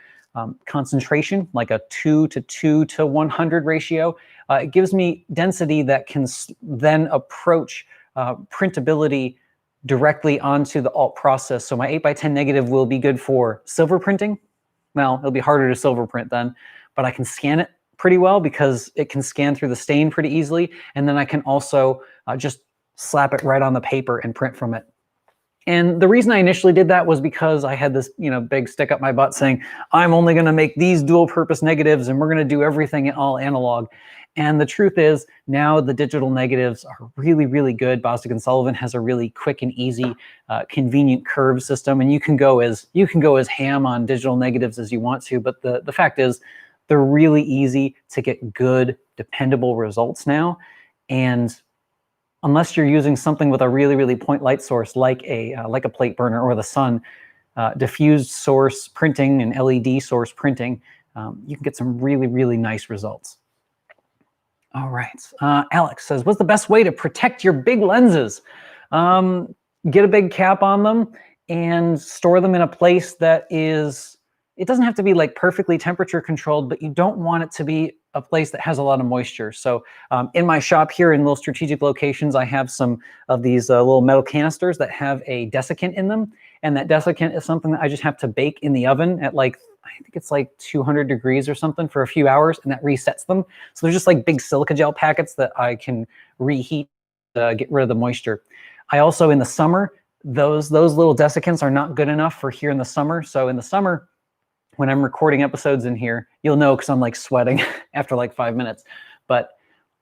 concentration, like a 2 to 2 to 100 ratio, it gives me density that can then approach printability directly onto the alt process. So my 8x10 negative will be good for silver printing. Well, it'll be harder to silver print then, but I can scan it pretty well because it can scan through the stain pretty easily. And then I can also just slap it right on the paper and print from it. And the reason I initially did that was because I had this, you know, big stick up my butt saying, I'm only going to make these dual purpose negatives and we're going to do everything all analog. And the truth is now the digital negatives are really good. Bostic and Sullivan has a really quick and easy, convenient curve system. And you can go as ham on digital negatives as you want to. But the fact is they're really easy to get good, dependable results now. And unless you're using something with a really point light source like a plate burner or the sun, diffused source printing and LED source printing, you can get some really nice results. All right, Alex says, what's the best way to protect your big lenses? Get a big cap on them and store them in a place that is, it doesn't have to be like perfectly temperature controlled, but you don't want it to be a place that has a lot of moisture. So in my shop here in little strategic locations, I have some of these little metal canisters that have a desiccant in them. And that desiccant is something that I just have to bake in the oven at like, I think it's like 200 degrees or something for a few hours, and that resets them. So they're just like big silica gel packets that I can reheat to get rid of the moisture. I also, in the summer, those little desiccants are not good enough for here in the summer. So in the summer, when I'm recording episodes in here, you'll know because I'm like sweating after like 5 minutes, but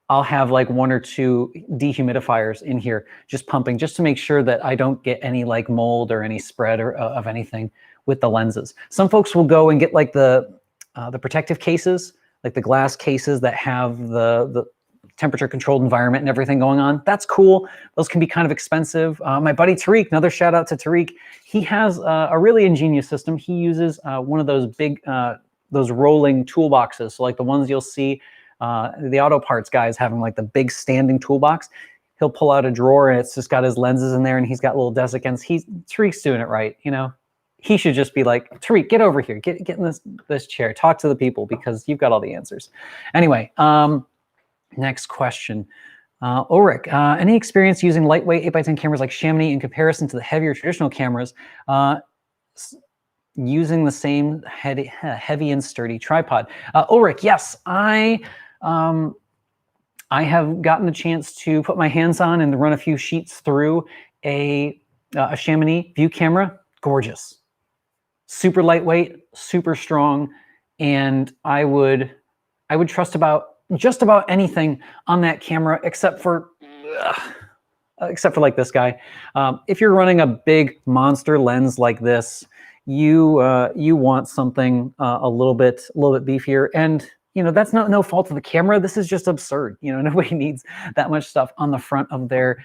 I'll have like 1 or 2 dehumidifiers in here just pumping, just to make sure that I don't get any like mold or any spread or of anything with the lenses. Some folks will go and get like the protective cases, like the glass cases that have the temperature controlled environment and everything going on. That's cool. Those can be kind of expensive. My buddy Tariq, another shout out to Tariq, he has a really ingenious system. He uses one of those big, those rolling toolboxes. So like the ones you'll see the auto parts guys having like the big standing toolbox. He'll pull out a drawer and it's just got his lenses in there and he's got little desiccants. Tariq's doing it right, you know. He should just be like, Tariq, get over here, get in this chair, talk to the people because you've got all the answers. Anyway, next question. Ulrich, any experience using lightweight 8x10 cameras like Chamonix in comparison to the heavier traditional cameras using the same heavy and sturdy tripod? Ulrich, yes, I have gotten the chance to put my hands on and run a few sheets through a a Chamonix view camera, gorgeous. Super lightweight, super strong, and I would trust just about anything on that camera except for like this guy. If you're running a big monster lens like this, you want something a little bit beefier. And that's no fault of the camera. This is just absurd. Nobody needs that much stuff on the front of their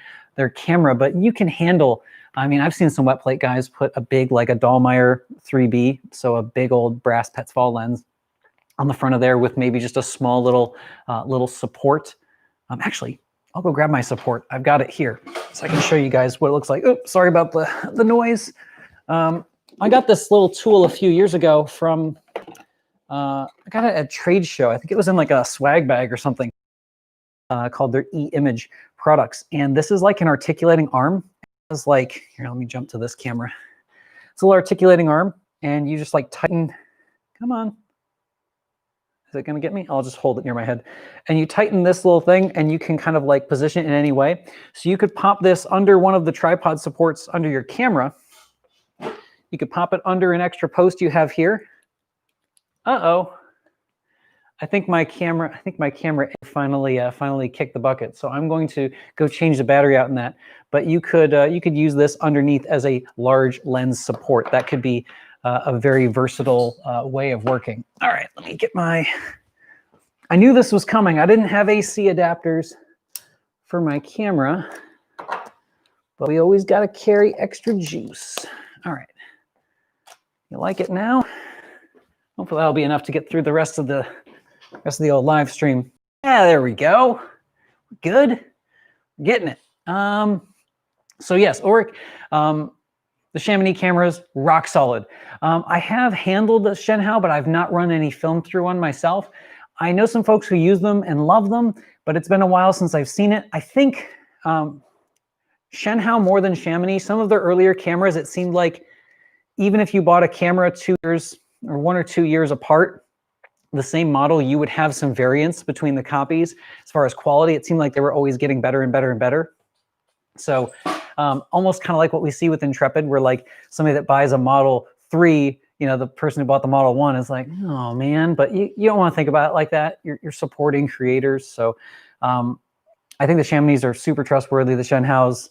camera, but you can handle. I mean, I've seen some wet plate guys put a big, like a Dallmeyer 3B, so a big old brass Petzval lens on the front of there with maybe just a small little support. Actually, I'll go grab my support. I've got it here, so I can show you guys what it looks like. Oops, sorry about the noise. I got this little tool a few years ago from, I got it at a trade show. I think it was in like a swag bag or something, called their E-Image products. And this is like an articulating arm. It's like, here, let me jump to this camera. It's a little articulating arm, and you just like tighten, come on. Is it gonna get me? I'll just hold it near my head. And you tighten this little thing, and you can kind of like position it in any way. So you could pop this under one of the tripod supports under your camera. You could pop it under an extra post you have here. Uh-oh. I think my camera finally kicked the bucket. So I'm going to go change the battery out in that. But you could use this underneath as a large lens support. That could be a very versatile way of working. All right, let me get I knew this was coming. I didn't have AC adapters for my camera, but we always got to carry extra juice. All right, you like it now? Hopefully that'll be enough to get through the rest of the old live stream. Yeah, there we go. Good, getting it. So yes, Ulrich, the Chamonix cameras, rock solid. I have handled the Shenhao, but I've not run any film through one myself. I know some folks who use them and love them, but it's been a while since I've seen it. I think Shenhao more than Chamonix. Some of their earlier cameras, it seemed like even if you bought a camera 2 years or 1 or 2 years apart, the same model, you would have some variance between the copies. As far as quality, it seemed like they were always getting better and better and better. So almost kind of like what we see with Intrepid, where like somebody that buys a Model 3, the person who bought the Model 1 is like, oh man, but you don't want to think about it like that. You're supporting creators. So I think the Chamonix are super trustworthy. The Shenhao's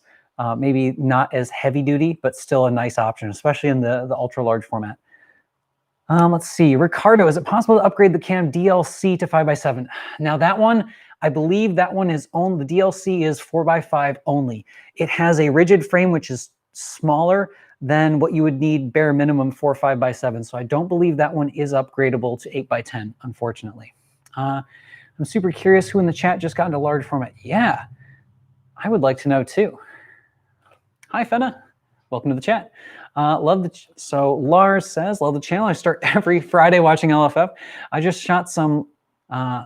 maybe not as heavy duty, but still a nice option, especially in the ultra large format. Let's see, Ricardo, is it possible to upgrade the Canon DLC to 5x7? Now that one, I believe that one is the DLC is 4x5 only. It has a rigid frame, which is smaller than what you would need bare minimum for 5x7. So I don't believe that one is upgradable to 8x10, unfortunately. I'm super curious who in the chat just got into large format. Yeah, I would like to know too. Hi, Fenna. Welcome to the chat. So Lars says, love the channel. I start every Friday watching LFF. I just shot some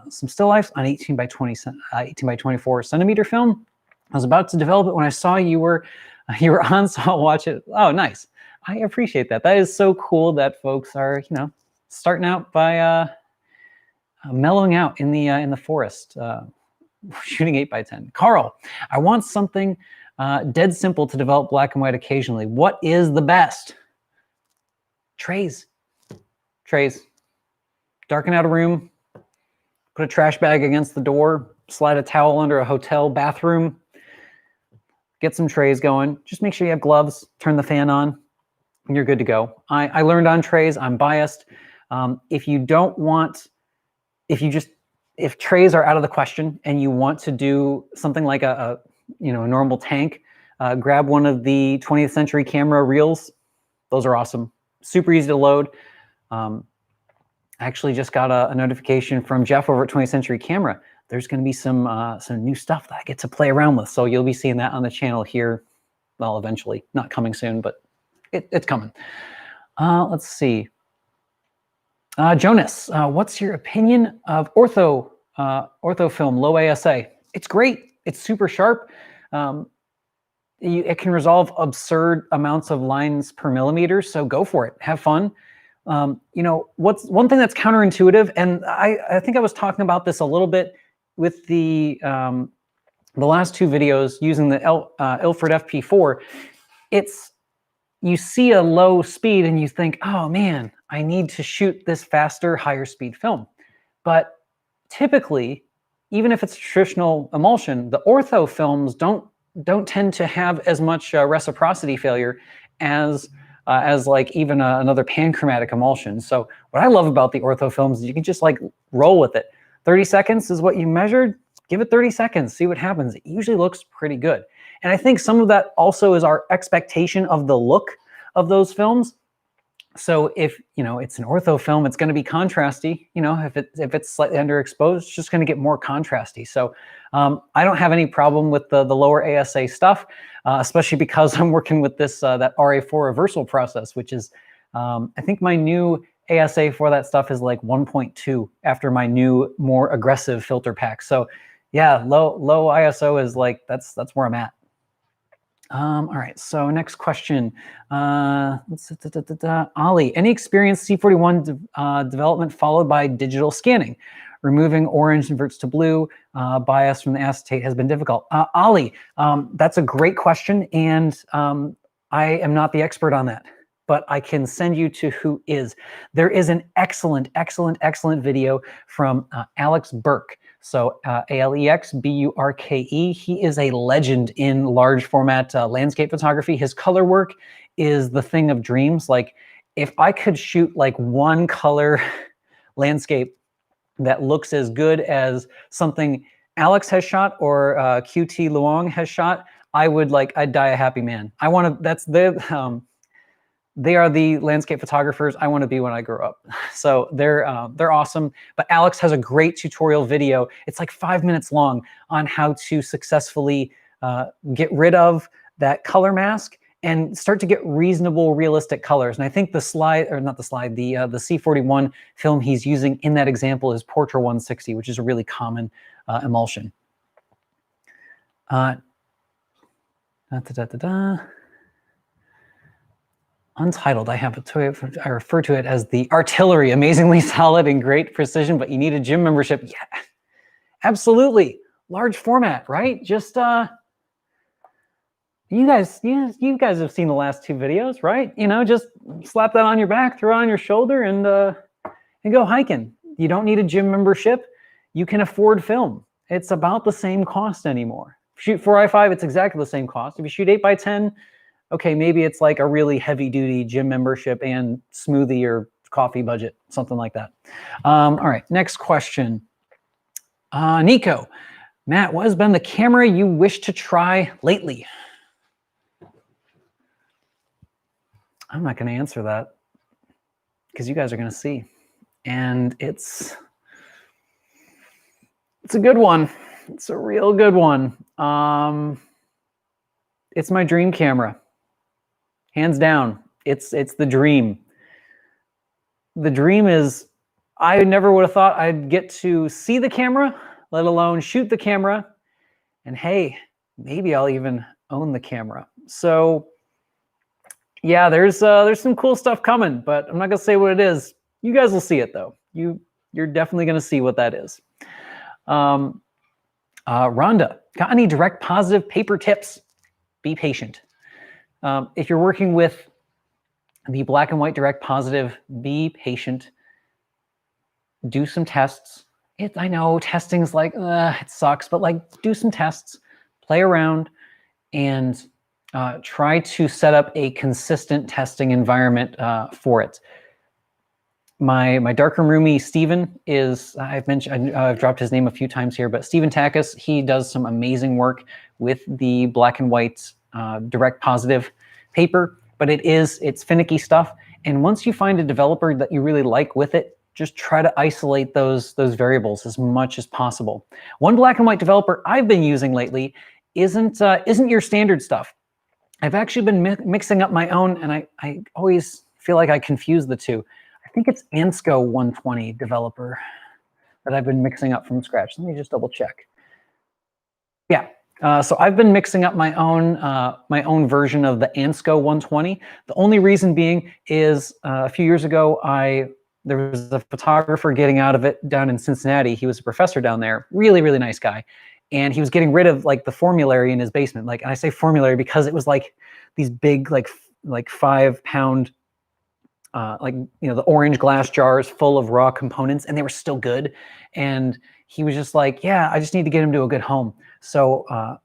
still lifes on 18 by 24 centimeter film. I was about to develop it when I saw you were on, so I'll watch it. Oh, nice. I appreciate that. That is so cool that folks are, starting out by mellowing out in the forest, shooting 8x10. Carl, I want something dead simple to develop black and white occasionally. What is the best? Trays. Darken out a room, put a trash bag against the door, slide a towel under a hotel bathroom, get some trays going. Just make sure you have gloves, turn the fan on, and you're good to go. I learned on trays. I'm biased. If trays are out of the question and you want to do something like a normal tank, grab one of the 20th century camera reels. Those are awesome. Super easy to load. I actually just got a notification from Jeff over at 20th Century Camera. There's going to be some new stuff that I get to play around with. So you'll be seeing that on the channel here. Well, eventually, not coming soon, but it's coming. Let's see. Jonas, what's your opinion of ortho film, low ASA? It's great. It's super sharp. It can resolve absurd amounts of lines per millimeter. So go for it. Have fun. What's one thing that's counterintuitive, and I think I was talking about this a little bit with the last two videos using the Ilford FP4. you see a low speed and you think, oh man, I need to shoot this faster, higher speed film. But typically, even if it's traditional emulsion, the ortho films don't tend to have as much reciprocity failure as like even another panchromatic emulsion. So what I love about the ortho films is you can just like roll with it. 30 seconds is what you measured. Give it 30 seconds, see what happens. It usually looks pretty good. And I think some of that also is our expectation of the look of those films. So if, you know, it's an ortho film, it's going to be contrasty. You know, if it's slightly underexposed, it's just going to get more contrasty. So I don't have any problem with the lower ASA stuff, especially because I'm working with this that RA4 reversal process, which is I think my new ASA for that stuff is like 1.2 after my new more aggressive filter pack. So yeah, low ISO is like that's where I'm at. All right, so next question. Ali, any experience C41 development followed by digital scanning? Removing orange inverts to blue, bias from the acetate has been difficult. Ali, that's a great question, and I am not the expert on that, but I can send you to who is. There is an excellent video from Alex Burke. So Alexburke. He is a legend in large format landscape photography. His color work is the thing of dreams. Like if I could shoot like one color landscape that looks as good as something Alex has shot or QT Luong has shot, I'd die a happy man. They are the landscape photographers I want to be when I grow up. So they're awesome. But Alex has a great tutorial video. It's like 5 minutes long on how to successfully get rid of that color mask and start to get reasonable, realistic colors. And I think the C41 film he's using in that example is Portra 160, which is a really common emulsion. Untitled, I refer to it as the artillery, amazingly solid and great precision, but you need a gym membership. Yeah, absolutely. Large format, right? Just you guys have seen the last two videos, right? You know, just slap that on your back, throw it on your shoulder, and go hiking. You don't need a gym membership. You can afford film. It's about the same cost anymore. Shoot 4x5, it's exactly the same cost. If you shoot 8x10, okay, maybe it's like a really heavy duty gym membership and smoothie or coffee budget, something like that. All right, next question. Nico, Matt, what has been the camera you wish to try lately? I'm not going to answer that because you guys are going to see. And it's a good one. It's a real good one. It's my dream camera. Hands down, it's the dream. The dream is, I never would have thought I'd get to see the camera, let alone shoot the camera. And hey, maybe I'll even own the camera. So yeah, there's some cool stuff coming, but I'm not gonna say what it is. You guys will see it though. You're definitely gonna see what that is. Rhonda, got any direct positive paper tips? Be patient. If you're working with the black and white direct positive, be patient. Do some tests. I know testing's like, it sucks, but like do some tests, play around, and try to set up a consistent testing environment for it. My darkroom roomie, Steven, is, I've dropped his name a few times here, but Steven Takis, he does some amazing work with the black and white direct positive paper, but it's finicky stuff. And once you find a developer that you really like with it, just try to isolate those variables as much as possible. One black and white developer I've been using lately isn't your standard stuff. I've actually been mixing up my own, and I always feel like I confuse the two. I think it's Ansco 120 developer that I've been mixing up from scratch. Let me just double check. Yeah. So I've been mixing up my own version of the Ansco 120. The only reason being is a few years ago, there was a photographer getting out of it down in Cincinnati. He was a professor down there, really, really nice guy. And he was getting rid of like the formulary in his basement. Like, and I say formulary because it was like these big like 5-pound like, you know, the orange glass jars full of raw components, and they were still good. And he was just like, yeah, I just need to get him to a good home. So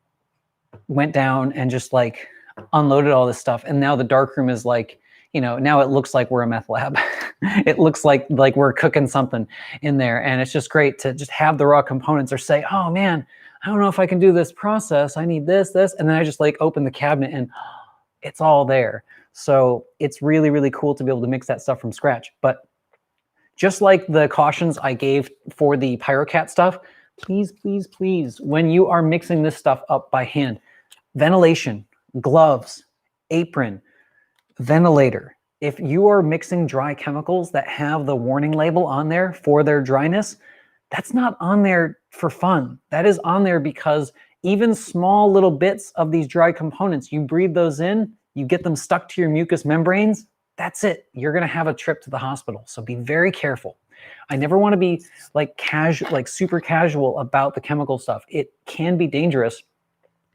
went down and just like unloaded all this stuff. And now the darkroom is like, you know, now it looks like we're a meth lab. It looks like we're cooking something in there. And it's just great to just have the raw components, or say, oh man, I don't know if I can do this process. I need this. And then I just like open the cabinet and it's all there. So it's really, really cool to be able to mix that stuff from scratch. But just like the cautions I gave for the PyroCat stuff, please, please, please, when you are mixing this stuff up by hand, ventilation, gloves, apron, ventilator. If you are mixing dry chemicals that have the warning label on there for their dryness, that's not on there for fun. That is on there because even small little bits of these dry components, you breathe those in, you get them stuck to your mucous membranes, that's it. You're going to have a trip to the hospital. So be very careful. I never want to be like casual, like super casual about the chemical stuff. It can be dangerous.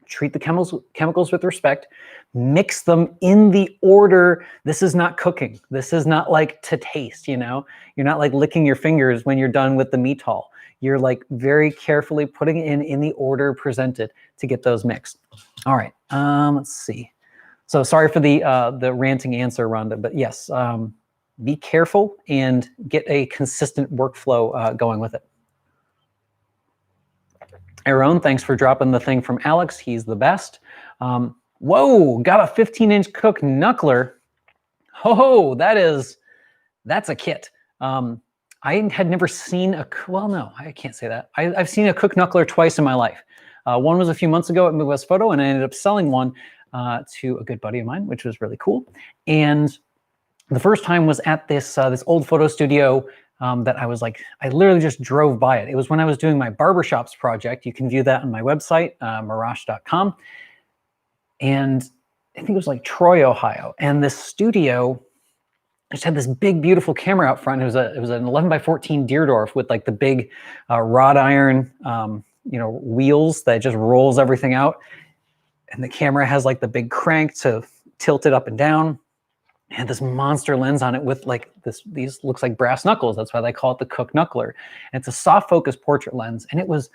Treat the chemicals with respect. Mix them in the order. This is not cooking. This is not like to taste, you know? You're not like licking your fingers when you're done with the metol. You're like very carefully putting it in the order presented to get those mixed. All right, let's see. So sorry for the ranting answer, Rhonda, but yes, be careful and get a consistent workflow going with it. Aaron, thanks for dropping the thing from Alex. He's the best. Whoa, got a 15-inch Cook knuckler. Ho, that's a kit. I had never seen well, no, I can't say that. I've seen a Cook knuckler twice in my life. One was a few months ago at Midwest Photo, and I ended up selling one to a good buddy of mine, which was really cool. And the first time was at this old photo studio that I was like, I literally just drove by it. It was when I was doing my barbershops project. You can view that on my website, marrash.com. And I think it was like Troy, Ohio. And this studio just had this big, beautiful camera out front. It was an 11x14 Deerdorf with like the big wrought iron, you know, wheels that just rolls everything out. And the camera has like the big crank to tilt it up and down. It had this monster lens on it with like these looks like brass knuckles. That's why they call it the Cook knuckler. And it's a soft focus portrait lens. And it was,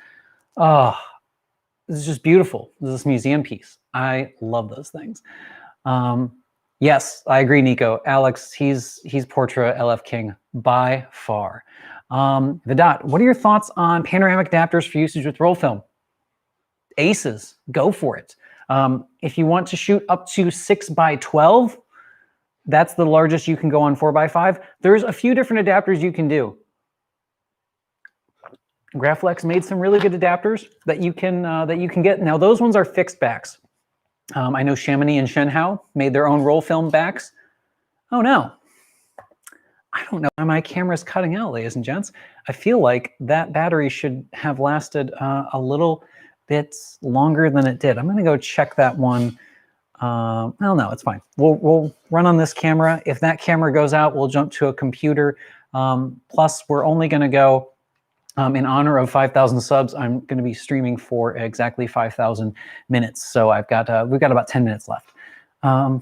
this is just beautiful. This is this museum piece. I love those things. Yes, I agree, Nico. Alex, he's Portra LF King by far. Vidot, what are your thoughts on panoramic adapters for usage with roll film? Aces, go for it. If you want to shoot up to 6x12, that's the largest you can go on 4x5. There's a few different adapters you can do. Graflex made some really good adapters that you can get. Now those ones are fixed backs. I know Chamonix and Shenhao made their own roll film backs. Oh no, I don't know why my camera's cutting out, ladies and gents. I feel like that battery should have lasted a little bit longer than it did. I'm gonna go check that one. Well, no, it's fine. We'll run on this camera. If that camera goes out, we'll jump to a computer. Plus, we're only gonna go in honor of 5,000 subs. I'm going to be streaming for exactly 5,000 minutes. So we've got about 10 minutes left. And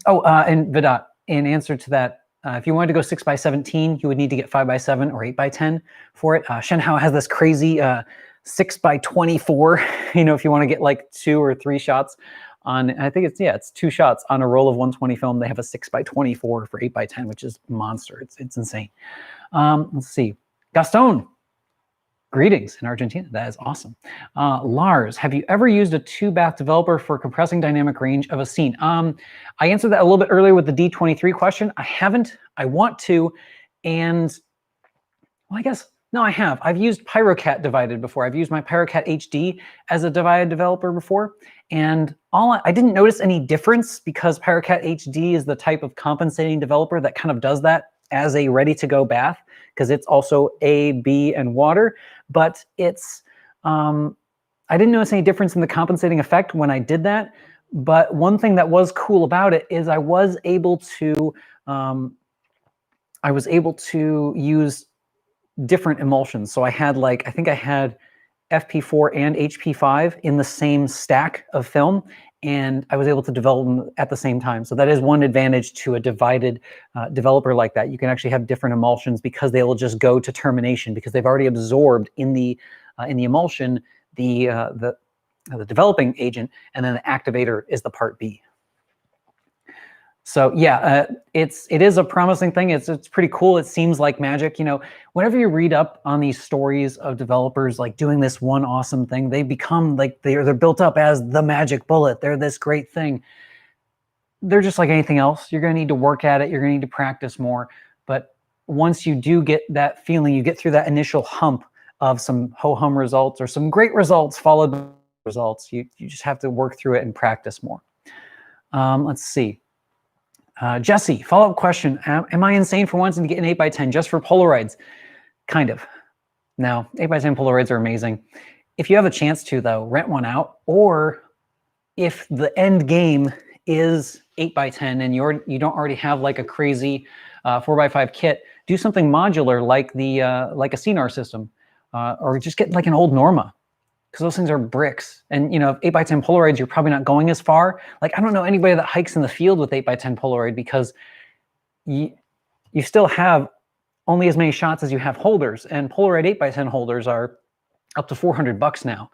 Vidot, in answer to that, if you wanted to go 6x17, you would need to get 5x7 or 8x10 for it. Shenhao has this crazy 6x24. You know, if you want to get like 2 or 3 shots on, I think it's 2 shots on a roll of 120 film. They have a 6x24 for 8x10, which is monster. It's insane. Let's see, Gaston. Greetings in Argentina. That is awesome. Lars, have you ever used a 2-bath developer for compressing dynamic range of a scene? I answered that a little bit earlier with the D23 question. I haven't. I want to. And well, I guess, no, I have. I've used PyroCat divided before. I've used my PyroCat HD as a divided developer before. And I didn't notice any difference because PyroCat HD is the type of compensating developer that kind of does that as a ready-to-go bath, because it's also A, B, and water. But it's, I didn't notice any difference in the compensating effect when I did that. But one thing that was cool about it is I was able to use different emulsions. So I had I think I had FP4 and HP5 in the same stack of film. and I was able to develop them at the same time. So that is one advantage to a divided developer like that. You can actually have different emulsions because they will just go to termination because they've already absorbed in the emulsion the developing agent, and then the activator is the part B. So yeah, it is a promising thing. It's pretty cool. It seems like magic. You know, whenever you read up on these stories of developers like doing this one awesome thing, they become like they're built up as the magic bullet. They're this great thing. They're just like anything else. You're going to need to work at it. You're going to need to practice more. But once you do get that feeling, you get through that initial hump of some ho-hum results or some great results followed by results. You just have to work through it and practice more. Let's see. Jesse, follow-up question. Am I insane for wanting to get an 8x10 just for Polaroids? Kind of. No, 8x10 Polaroids are amazing. If you have a chance to, though, rent one out. Or if the end game is 8x10 and you don't already have like a crazy 4x5 kit, do something modular like like a CNR system, or just get like an old Norma, because those things are bricks. And you know, 8x10 Polaroids, you're probably not going as far. Like I don't know anybody that hikes in the field with 8x10 Polaroid, because you still have only as many shots as you have holders, and Polaroid 8x10 holders are up to $400 now,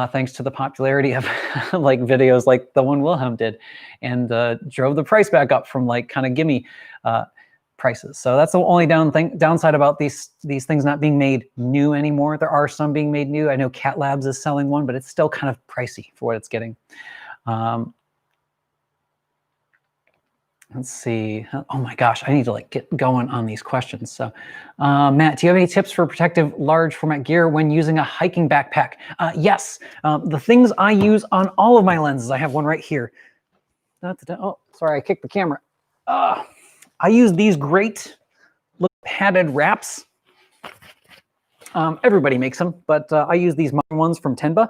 thanks to the popularity of like videos like the one Wilhelm did, and drove the price back up from like kind of gimme prices. So that's the only downside about these things not being made new anymore. There are some being made new. I know Cat Labs is selling one, but it's still kind of pricey for what it's getting. Let's see. Oh my gosh, I need to like get going on these questions. So Matt, do you have any tips for protective large format gear when using a hiking backpack? Yes. The things I use on all of my lenses, I have one right here. Oh, sorry, I kicked the camera. I use these great little padded wraps. Everybody makes them, but I use these modern ones from Tenba.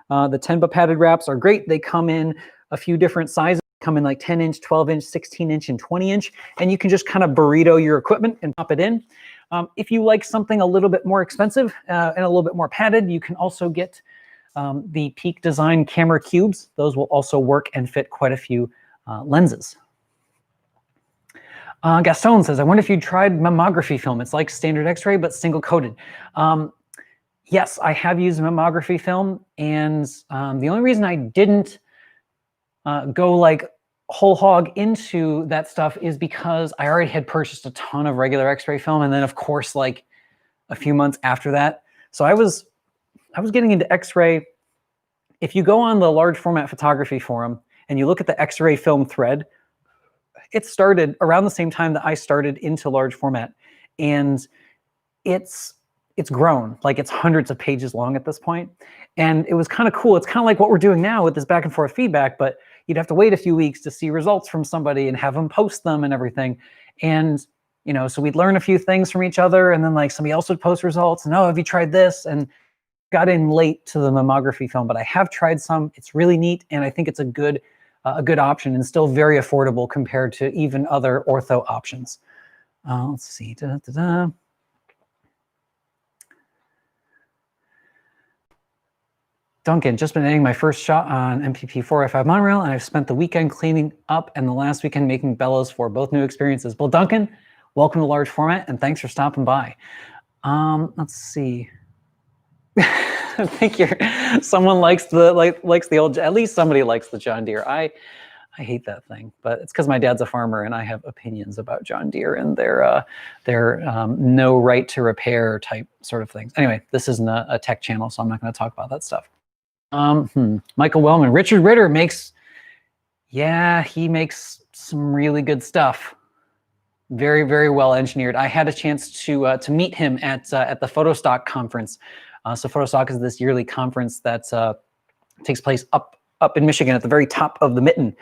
The Tenba padded wraps are great. They come in a few different sizes. Come in like 10-inch, 12-inch, 16-inch, and 20-inch, and you can just kind of burrito your equipment and pop it in. If you like something a little bit more expensive and a little bit more padded, you can also get the Peak Design camera cubes. Those will also work and fit quite a few lenses. Gaston says, I wonder if you tried mammography film. It's like standard X-ray, but single coated. Yes, I have used mammography film, and the only reason I didn't go like whole hog into that stuff is because I already had purchased a ton of regular X-ray film, and then of course like a few months after that. So I was getting into X-ray. If you go on the large format photography forum and you look at the X-ray film thread, it started around the same time that I started into large format, and it's grown. Like it's hundreds of pages long at this point. And it was kind of cool. It's kind of like what we're doing now with this back and forth feedback, but you'd have to wait a few weeks to see results from somebody and have them post them and everything. And, you know, so we'd learn a few things from each other, and then like somebody else would post results and, oh, have you tried this? And got in late to the mammography film, but I have tried some. It's really neat. And I think it's a good option, and still very affordable compared to even other ortho options. Let's see. Duncan, just been editing my first shot on MPP 4i5 monorail, and I've spent the weekend cleaning up and the last weekend making bellows for both new experiences. Well, Duncan, welcome to large format, and thanks for stopping by. Let's see. I think someone likes the old, at least somebody likes the John Deere. I hate that thing, but it's because my dad's a farmer and I have opinions about John Deere and their no right to repair type sort of things. Anyway, this isn't a tech channel, so I'm not going to talk about that stuff. Michael Wellman, Richard Ritter makes, yeah, he makes some really good stuff. Very, very well engineered. I had a chance to meet him at the Photostock conference. So Photostock is this yearly conference that takes place up in Michigan at the very top of the Mitten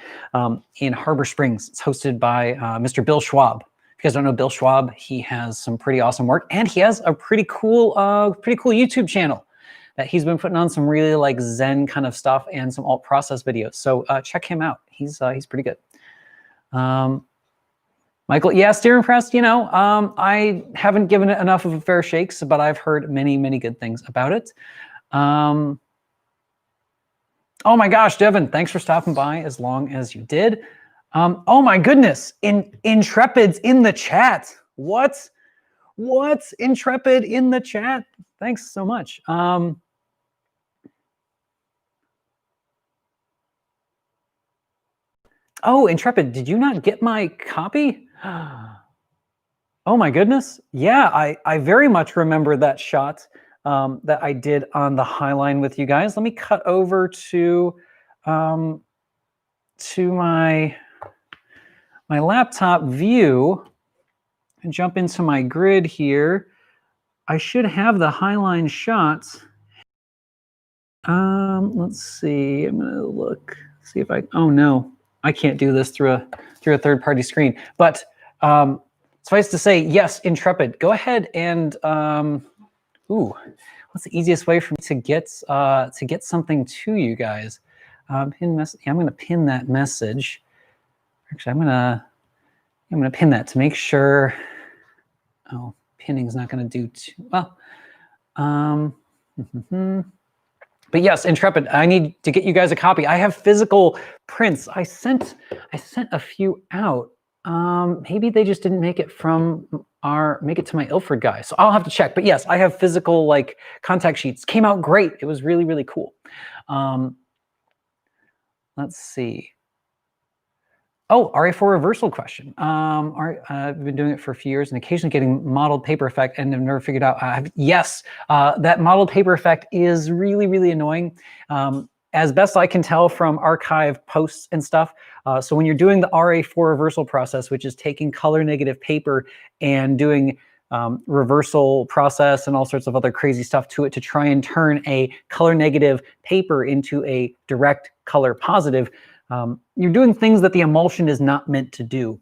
in Harbor Springs. It's hosted by Mr. Bill Schwab. If you guys don't know Bill Schwab, he has some pretty awesome work, and he has a pretty cool YouTube channel that he's been putting on some really like Zen kind of stuff and some alt process videos. So check him out. He's pretty good. Michael, yeah, steering press, you know, I haven't given it enough of a fair shake, but I've heard many, many good things about it. Oh my gosh, Devin, thanks for stopping by as long as you did. Oh my goodness, Intrepid's in the chat. What? Intrepid in the chat? Thanks so much. Oh, Intrepid, did you not get my copy? Oh my goodness. Yeah, I very much remember that shot that I did on the High Line with you guys. Let me cut over to my laptop view and jump into my grid here. I should have the High Line shots. Let's see. I'm gonna look, see if oh no, I can't do this through a third-party screen. But suffice to say, yes, Intrepid, go ahead and what's the easiest way for me to get something to you guys? Pin message. I'm gonna pin that message. Actually, I'm gonna pin that to make sure. Oh, pinning's not gonna do too well. But yes, Intrepid, I need to get you guys a copy. I have physical prints. I sent a few out. Maybe they just didn't make it to my Ilford guy. So I'll have to check. But yes, I have physical like contact sheets. Came out great. It was really, really cool. Let's see. Oh, RA4 reversal question. I've been doing it for a few years and occasionally getting modeled paper effect and have never figured out. Yes, that modeled paper effect is really, really annoying. As best I can tell from archive posts and stuff. So when you're doing the RA4 reversal process, which is taking color negative paper and doing reversal process and all sorts of other crazy stuff to it to try and turn a color negative paper into a direct color positive, you're doing things that the emulsion is not meant to do.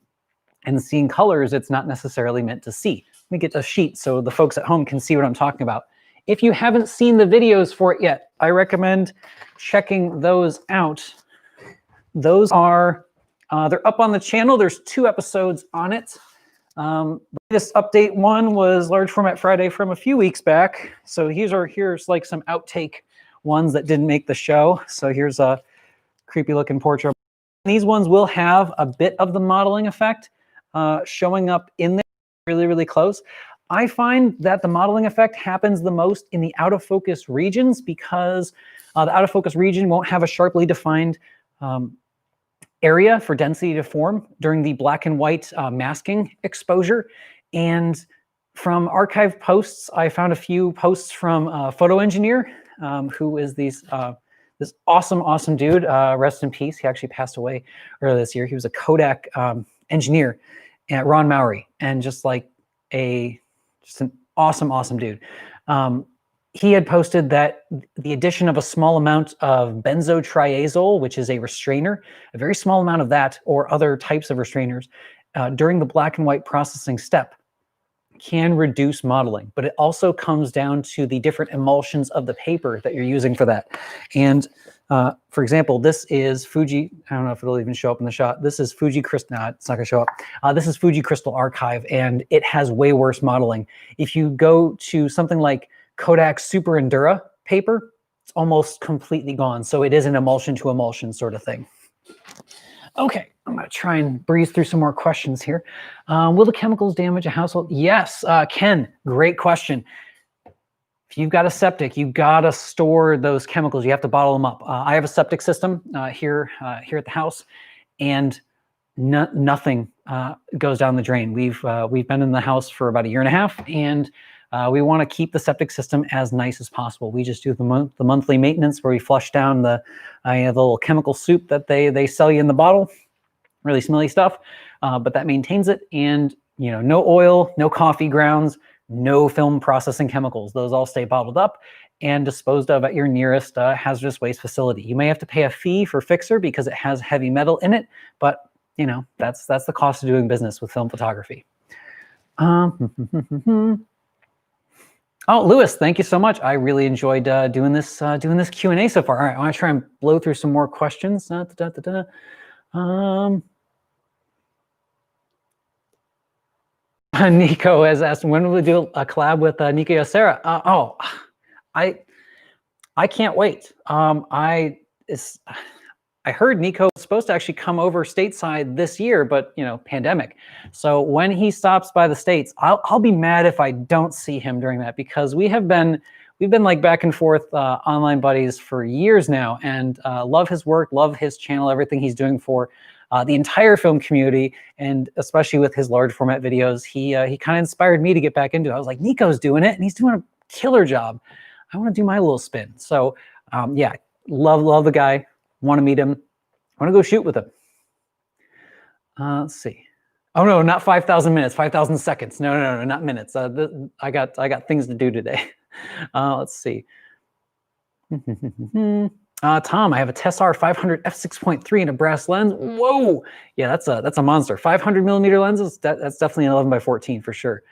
And seeing colors, it's not necessarily meant to see. Let me get a sheet so the folks at home can see what I'm talking about. If you haven't seen the videos for it yet, I recommend checking those out. Those are, they're up on the channel. There's 2 episodes on it. This update one was Large Format Friday from a few weeks back. So here's like some outtake ones that didn't make the show. So here's a creepy looking portrait. These ones will have a bit of the modeling effect showing up in there really, really close. I find that the modeling effect happens the most in the out of focus regions because the out of focus region won't have a sharply defined area for density to form during the black and white masking exposure. And from archive posts, I found a few posts from Photo Engineer, who is this awesome dude. Rest in peace. He actually passed away earlier this year. He was a Kodak engineer at Ron Mowry, and just an awesome dude. He had posted that the addition of a small amount of benzotriazole, which is a restrainer, a very small amount of that or other types of restrainers during the black and white processing step can reduce modeling, but it also comes down to the different emulsions of the paper that you're using for that. And for example, this is Fuji, I don't know if it'll even show up in the shot. This is Fuji Crystal, no, it's not gonna show up. This is Fuji Crystal Archive, and it has way worse modeling. If you go to something like Kodak Super Endura paper, it's almost completely gone. So it is an emulsion to emulsion sort of thing. Okay, I'm gonna try and breeze through some more questions here. Will the chemicals damage a household? Yes, Ken, great question. If you've got a septic, you've gotta store those chemicals. You have to bottle them up. I have a septic system here at the house, and nothing goes down the drain. We've been in the house for about 1.5 years, and we want to keep the septic system as nice as possible. We just do the monthly maintenance where we flush down the little chemical soup that they sell you in the bottle, really smelly stuff, but that maintains it. And no oil, no coffee grounds, no film processing chemicals. Those all stay bottled up and disposed of at your nearest hazardous waste facility. You may have to pay a fee for fixer because it has heavy metal in it, but that's the cost of doing business with film photography. Oh, Lewis, thank you so much. I really enjoyed doing this Q&A so far. All right, I want to try and blow through some more questions. Nico has asked, when will we do a collab with Nico Yosera? I can't wait. I heard Nico was supposed to actually come over stateside this year, but pandemic. So when he stops by the States, I'll be mad if I don't see him during that, because we've been like back and forth online buddies for years now, and love his work, love his channel, everything he's doing for the entire film community, and especially with his large format videos. He kind of inspired me to get back into it. I was like, Nico's doing it, and he's doing a killer job. I want to do my little spin. So yeah, love the guy. Want to meet him. I want to go shoot with him. Let's see. Oh no, not 5,000 minutes, 5,000 seconds. No, not minutes. I got things to do today. Let's see. Tom, I have a Tessar 500 f6.3 and a brass lens. Whoa, yeah, that's a monster. 500 millimeter lenses. That's definitely an 11x14 for sure.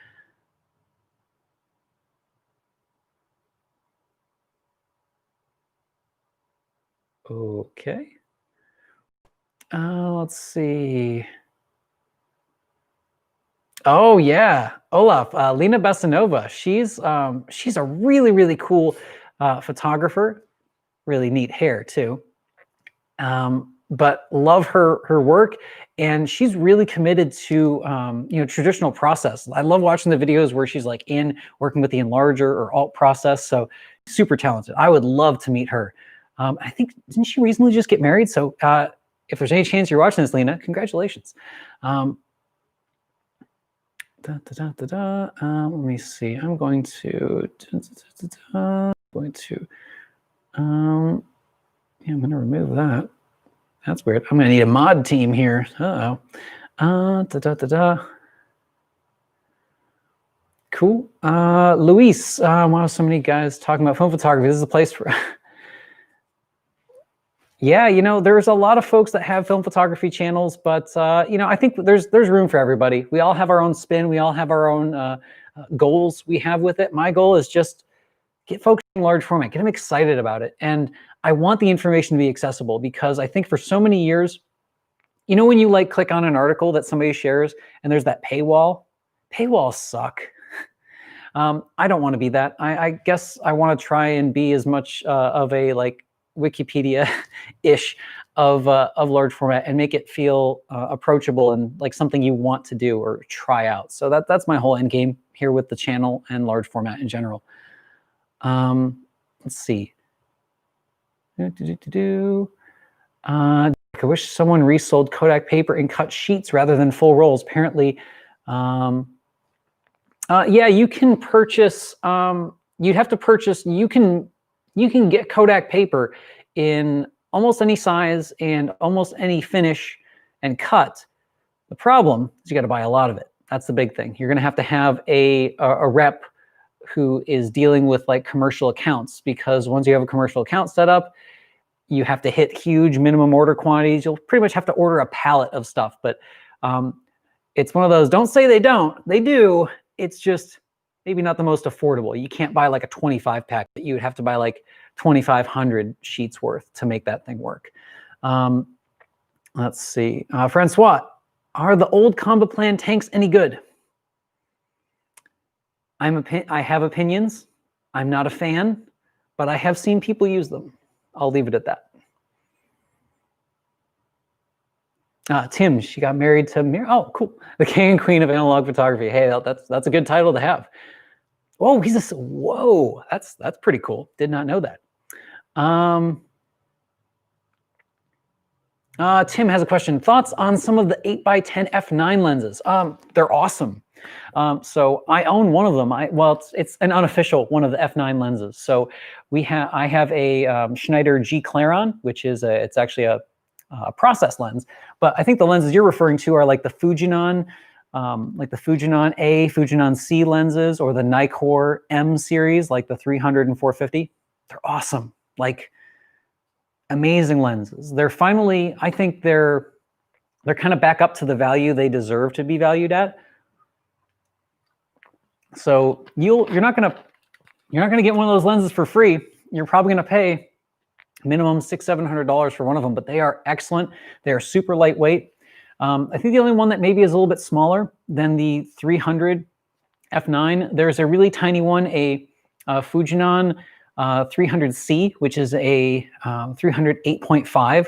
Okay. Let's see. Oh yeah, Olaf, Lena Basanova. She's a really cool photographer. Really neat hair too. But love her work, and she's really committed to traditional process. I love watching the videos where she's like working with the enlarger or alt process. So super talented. I would love to meet her. I think, didn't she recently just get married? So if there's any chance you're watching this, Lena, congratulations. Let me see. I'm going to yeah, I'm going to remove that. That's weird. I'm going to need a mod team here. Cool. Luis, wow, so many guys talking about film photography. This is a place for yeah, there's a lot of folks that have film photography channels, but I think there's room for everybody. We all have our own spin. We all have our own goals we have with it. My goal is just get folks in large format, get them excited about it. And I want the information to be accessible, because I think for so many years, when you like click on an article that somebody shares and there's that paywall, paywalls suck. I don't want to be that. I guess I want to try and be as much of a like Wikipedia-ish of large format, and make it feel approachable and like something you want to do or try out. So that's my whole end game here with the channel and large format in general. Let's see. I wish someone resold Kodak paper and cut sheets rather than full rolls. Apparently, yeah, you can purchase. You'd have to purchase. You can get Kodak paper in almost any size and almost any finish and cut. The problem is you got to buy a lot of it. That's the big thing. You're going to have a rep who is dealing with like commercial accounts, because once you have a commercial account set up, you have to hit huge minimum order quantities. You'll pretty much have to order a pallet of stuff, but it's one of those, don't say they don't, they do. It's just maybe not the most affordable. You can't buy like a 25 pack, but you would have to buy like 2,500 sheets worth to make that thing work. Let's see. Francois, are the old Comba Plan tanks any good? I have opinions. I'm not a fan, but I have seen people use them. I'll leave it at that. Tim, she got married to oh, cool. The king and queen of analog photography. Hey, that's a good title to have. Whoa, whoa, that's pretty cool. Did not know that. Tim has a question. Thoughts on some of the 8x10 f9 lenses? They're awesome. So I own one of them. Well, it's an unofficial one of the f9 lenses. So I have a Schneider G Claron, which is it's actually a process lens. But I think the lenses you're referring to are like the Fujinon A, Fujinon C lenses, or the Nikkor M series, like the 300 and 450. They're awesome, like amazing lenses. They're finally, I think they're kind of back up to the value they deserve to be valued at. So you're not gonna get one of those lenses for free. You're probably gonna pay minimum $600-700 for one of them, but they are excellent. They are super lightweight. I think the only one that maybe is a little bit smaller than the 300 f9, there's a really tiny one, a Fujinon 300C, which is a 308.5.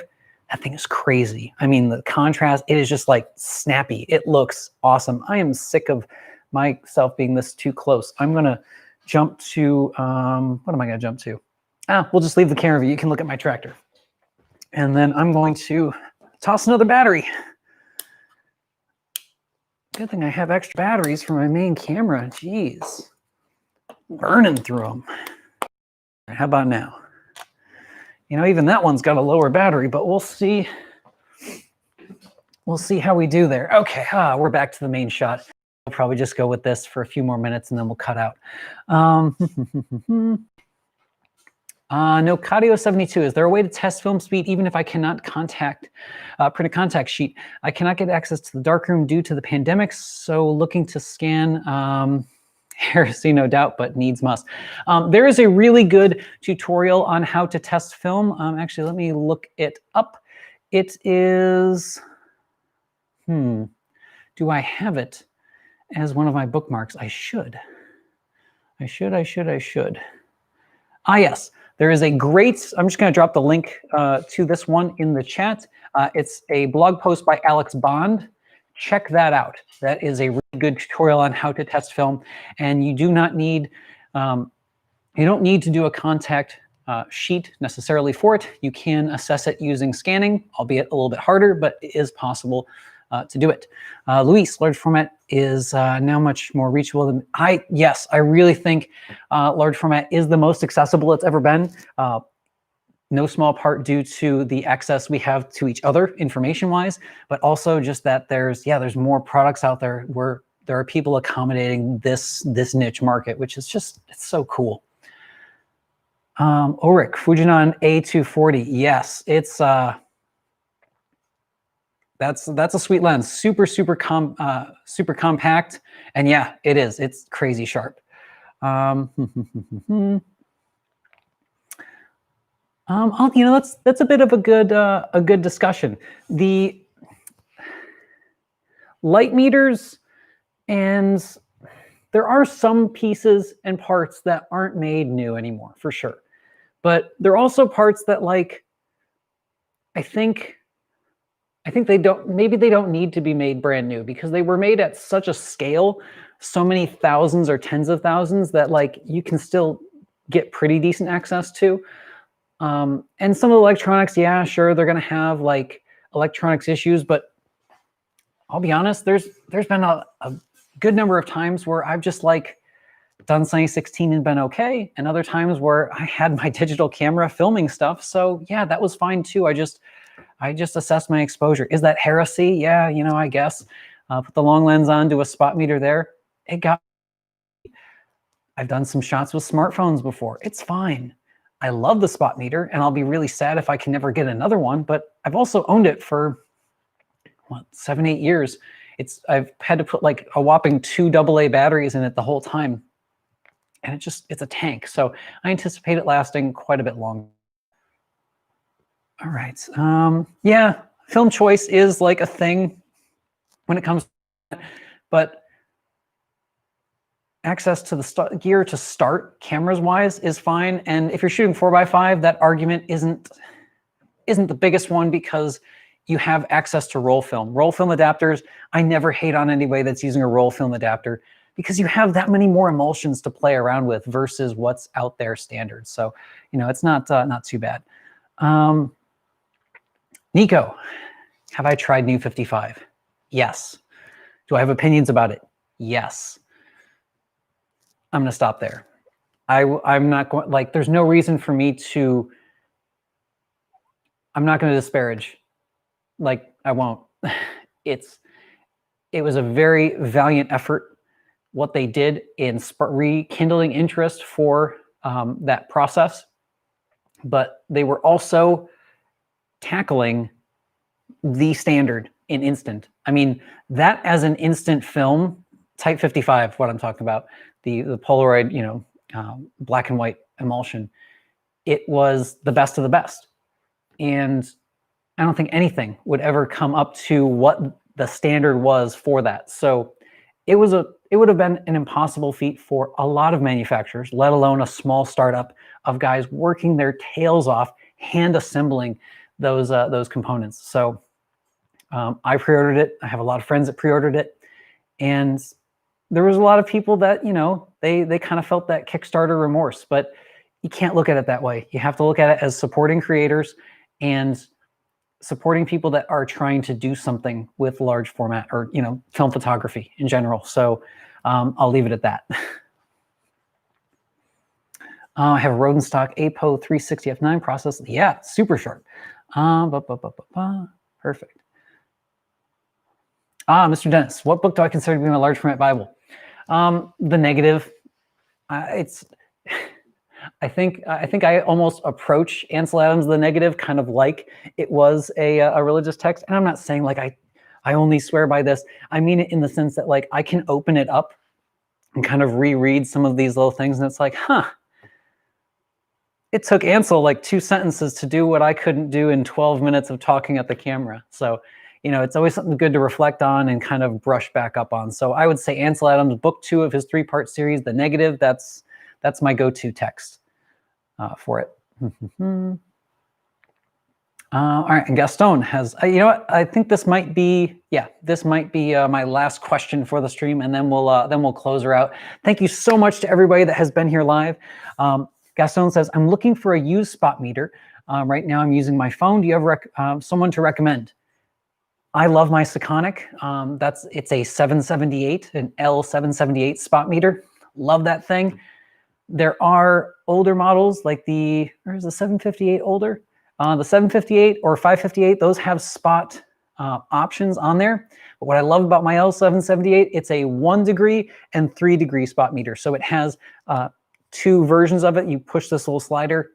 That thing is crazy. I mean, the contrast, it is just like snappy. It looks awesome. I am sick of myself being this too close. I'm going to jump to, what am I going to jump to? We'll just leave the camera view. You can look at my tractor. And then I'm going to toss another battery. Good thing I have extra batteries for my main camera. Jeez. Burning through them. How about now? You know, even that one's got a lower battery, but we'll see. We'll see how we do there. Okay, we're back to the main shot. We'll probably just go with this for a few more minutes and then we'll cut out. Nocadio72, is there a way to test film speed even if I cannot print a contact sheet? I cannot get access to the darkroom due to the pandemic, so looking to scan heresy, no doubt, but needs must. There is a really good tutorial on how to test film. Actually, let me look it up. It is, do I have it as one of my bookmarks? I should. Yes. There is a great, I'm just going to drop the link to this one in the chat. It's a blog post by Alex Bond. Check that out. That is a really good tutorial on how to test film. And you do not need, you don't need to do a contact sheet necessarily for it. You can assess it using scanning, albeit a little bit harder, but it is possible to do it. Luis, large format is now much more reachable than yes, I really think large format is the most accessible it's ever been. No small part due to the access we have to each other information-wise, but also just that there's more products out there where there are people accommodating this niche market, which is just, it's so cool. Ulrich, Fujinon A240, yes, it's that's a sweet lens, super compact, and yeah, it is. It's crazy sharp. You know, that's a bit of a good discussion. The light meters, and there are some pieces and parts that aren't made new anymore, for sure. But there are also parts that, like, I think maybe they don't need to be made brand new because they were made at such a scale, so many thousands or tens of thousands, that like you can still get pretty decent access to. And some of the electronics, yeah, sure, they're gonna have like electronics issues, but I'll be honest, there's been a good number of times where I've just like done Sunny 16 and been okay, and other times where I had my digital camera filming stuff, so yeah, that was fine too. I just assessed my exposure. Is that heresy? Yeah, you know, I guess. Put the long lens on, do a spot meter there. I've done some shots with smartphones before. It's fine. I love the spot meter, and I'll be really sad if I can never get another one, but I've also owned it for, what, 7-8 years. I've had to put like a whopping 2 AA batteries in it the whole time. And it's a tank. So I anticipate it lasting quite a bit longer. All right. Yeah, film choice is like a thing when it comes to that, but access to the gear to start cameras wise is fine. And if you're shooting 4x5, that argument isn't the biggest one because you have access to roll film. Roll film adapters, I never hate on anybody that's using a roll film adapter because you have that many more emulsions to play around with versus what's out there standard. So, you know, it's not too bad. Nico, have I tried New 55? Yes. Do I have opinions about it? Yes. I'm going to stop there. I'm not going, like, there's no reason for me to, I'm not going to disparage. Like, I won't. It was a very valiant effort, what they did in rekindling interest for that process. But they were also tackling the standard in instant. I mean, that as an instant film, Type 55, what I'm talking about, the Polaroid, you know, black and white emulsion, it was the best of the best. And I don't think anything would ever come up to what the standard was for that. So it would have been an impossible feat for a lot of manufacturers, let alone a small startup of guys working their tails off, hand assembling those components. So I pre-ordered it. I have a lot of friends that pre-ordered it, and there was a lot of people that, you know, they kind of felt that Kickstarter remorse, but you can't look at it that way. You have to look at it as supporting creators and supporting people that are trying to do something with large format or, you know, film photography in general. So I'll leave it at that. I have a Rodenstock APO 360 f9 process. Yeah, super sharp. Perfect. Mr. Dennis, what book do I consider to be my large format Bible? The Negative. I think I almost approach Ansel Adams' The Negative kind of like it was a religious text. And I'm not saying like I only swear by this. I mean it in the sense that like I can open it up and kind of reread some of these little things, and it's like, huh, it took Ansel like 2 sentences to do what I couldn't do in 12 minutes of talking at the camera. So, you know, it's always something good to reflect on and kind of brush back up on. So I would say Ansel Adams, book 2 of his 3-part series, The Negative, that's my go-to text for it. All right, and Gaston has, you know what? I think this might be, my last question for the stream, and then we'll close her out. Thank you so much to everybody that has been here live. Gaston says, I'm looking for a used spot meter. Right now I'm using my phone. Do you have someone to recommend? I love my Sekonic. It's a 778, an L778 spot meter. Love that thing. There are older models like the 758 older? The 758 or 558, those have spot options on there. But what I love about my L778, it's a 1 degree and 3 degree spot meter. So it has 2 versions of it. You push this little slider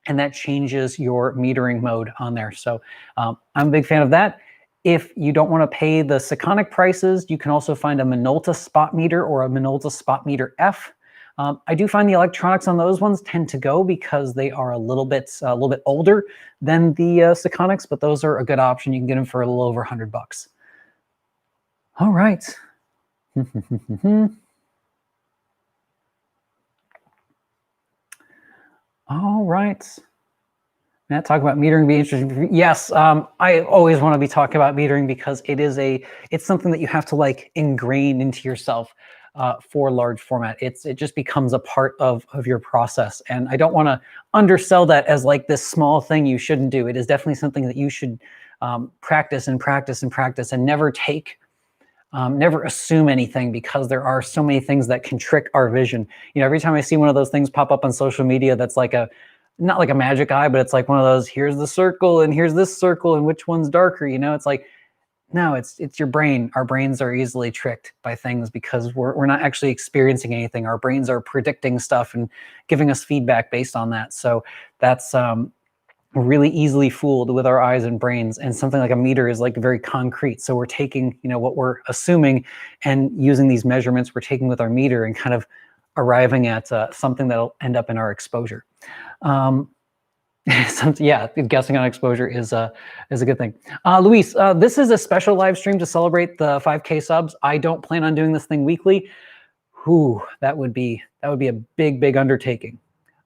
and that changes your metering mode on there. So I'm a big fan of that. If you don't want to pay the Sekonic prices, you can also find a Minolta spot meter or a Minolta spot meter F. I do find the electronics on those ones tend to go because they are a little bit older than the Sekonics, but those are a good option. You can get them for a little over $100. All right. All right. Matt, talk about metering be interesting. Yes, I always want to be talking about metering because it's something that you have to like ingrain into yourself for large format. It just becomes a part of your process. And I don't want to undersell that as like this small thing you shouldn't do. It is definitely something that you should practice and practice and practice, and never assume anything, because there are so many things that can trick our vision. You know, every time I see one of those things pop up on social media, that's like not like a magic eye, but it's like one of those, here's the circle and here's this circle and which one's darker, you know? It's like, no, it's your brain. Our brains are easily tricked by things because we're not actually experiencing anything. Our brains are predicting stuff and giving us feedback based on that. So that's really easily fooled with our eyes and brains. And something like a meter is like very concrete. So we're taking, you know, what we're assuming and using these measurements we're taking with our meter and kind of arriving at something that'll end up in our exposure. Yeah, guessing on exposure is a good thing. Luis, this is a special live stream to celebrate the 5K subs. I don't plan on doing this thing weekly. Whew, that would be a big undertaking.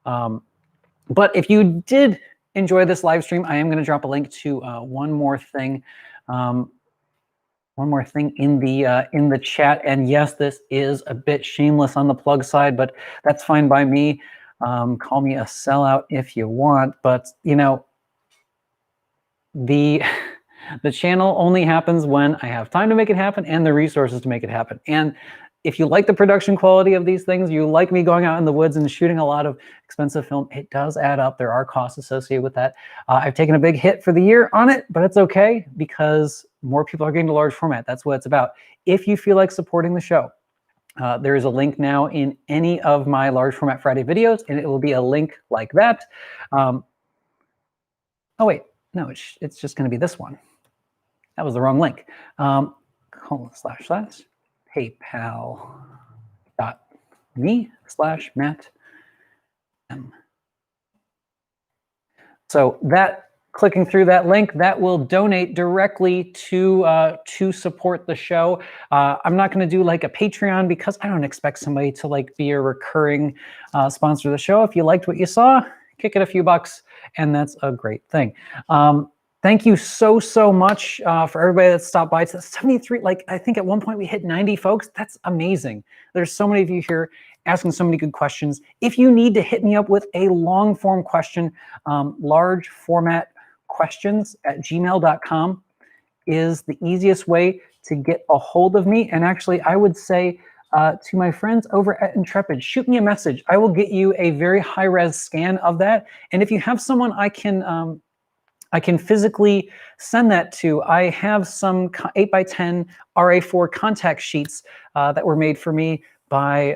But if you did enjoy this live stream, I am going to drop a link to one more thing in the chat. And yes, this is a bit shameless on the plug side, but that's fine by me. Call me a sellout if you want, but you know, the channel only happens when I have time to make it happen and the resources to make it happen. And if you like the production quality of these things, you like me going out in the woods and shooting a lot of expensive film, it does add up. There are costs associated with that. I've taken a big hit for the year on it, but it's okay because more people are getting to large format. That's what it's about. If you feel like supporting the show, there is a link now in any of my Large Format Friday videos, and it will be a link like that. Oh, wait, no, it's just going to be this one. That was the wrong link. //paypal.me/Matt M. So that clicking through that link, that will donate directly to support the show. I'm not going to do like a Patreon because I don't expect somebody to like be a recurring sponsor of the show. If you liked what you saw, kick it a few bucks, and that's a great thing. Thank you so much for everybody that stopped by. It's 73, like I think at one point we hit 90 folks. That's amazing. There's so many of you here asking so many good questions. If you need to hit me up with a long form question, large format questions@gmail.com is the easiest way to get a hold of me. And actually, I would say to my friends over at Intrepid, shoot me a message. I will get you a very high-res scan of that. And if you have someone I can physically send that to, I have some 8x10 RA4 contact sheets that were made for me by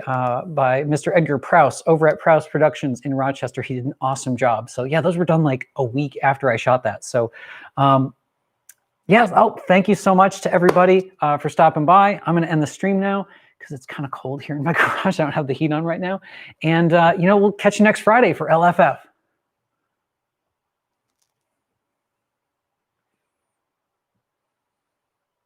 Mr. Edgar Prouse over at Prouse Productions in Rochester. He did an awesome job. So yeah, those were done like a week after I shot that. So yeah, thank you so much to everybody for stopping by. I'm going to end the stream now because it's kind of cold here in my garage. I don't have the heat on right now. And we'll catch you next Friday for LFF.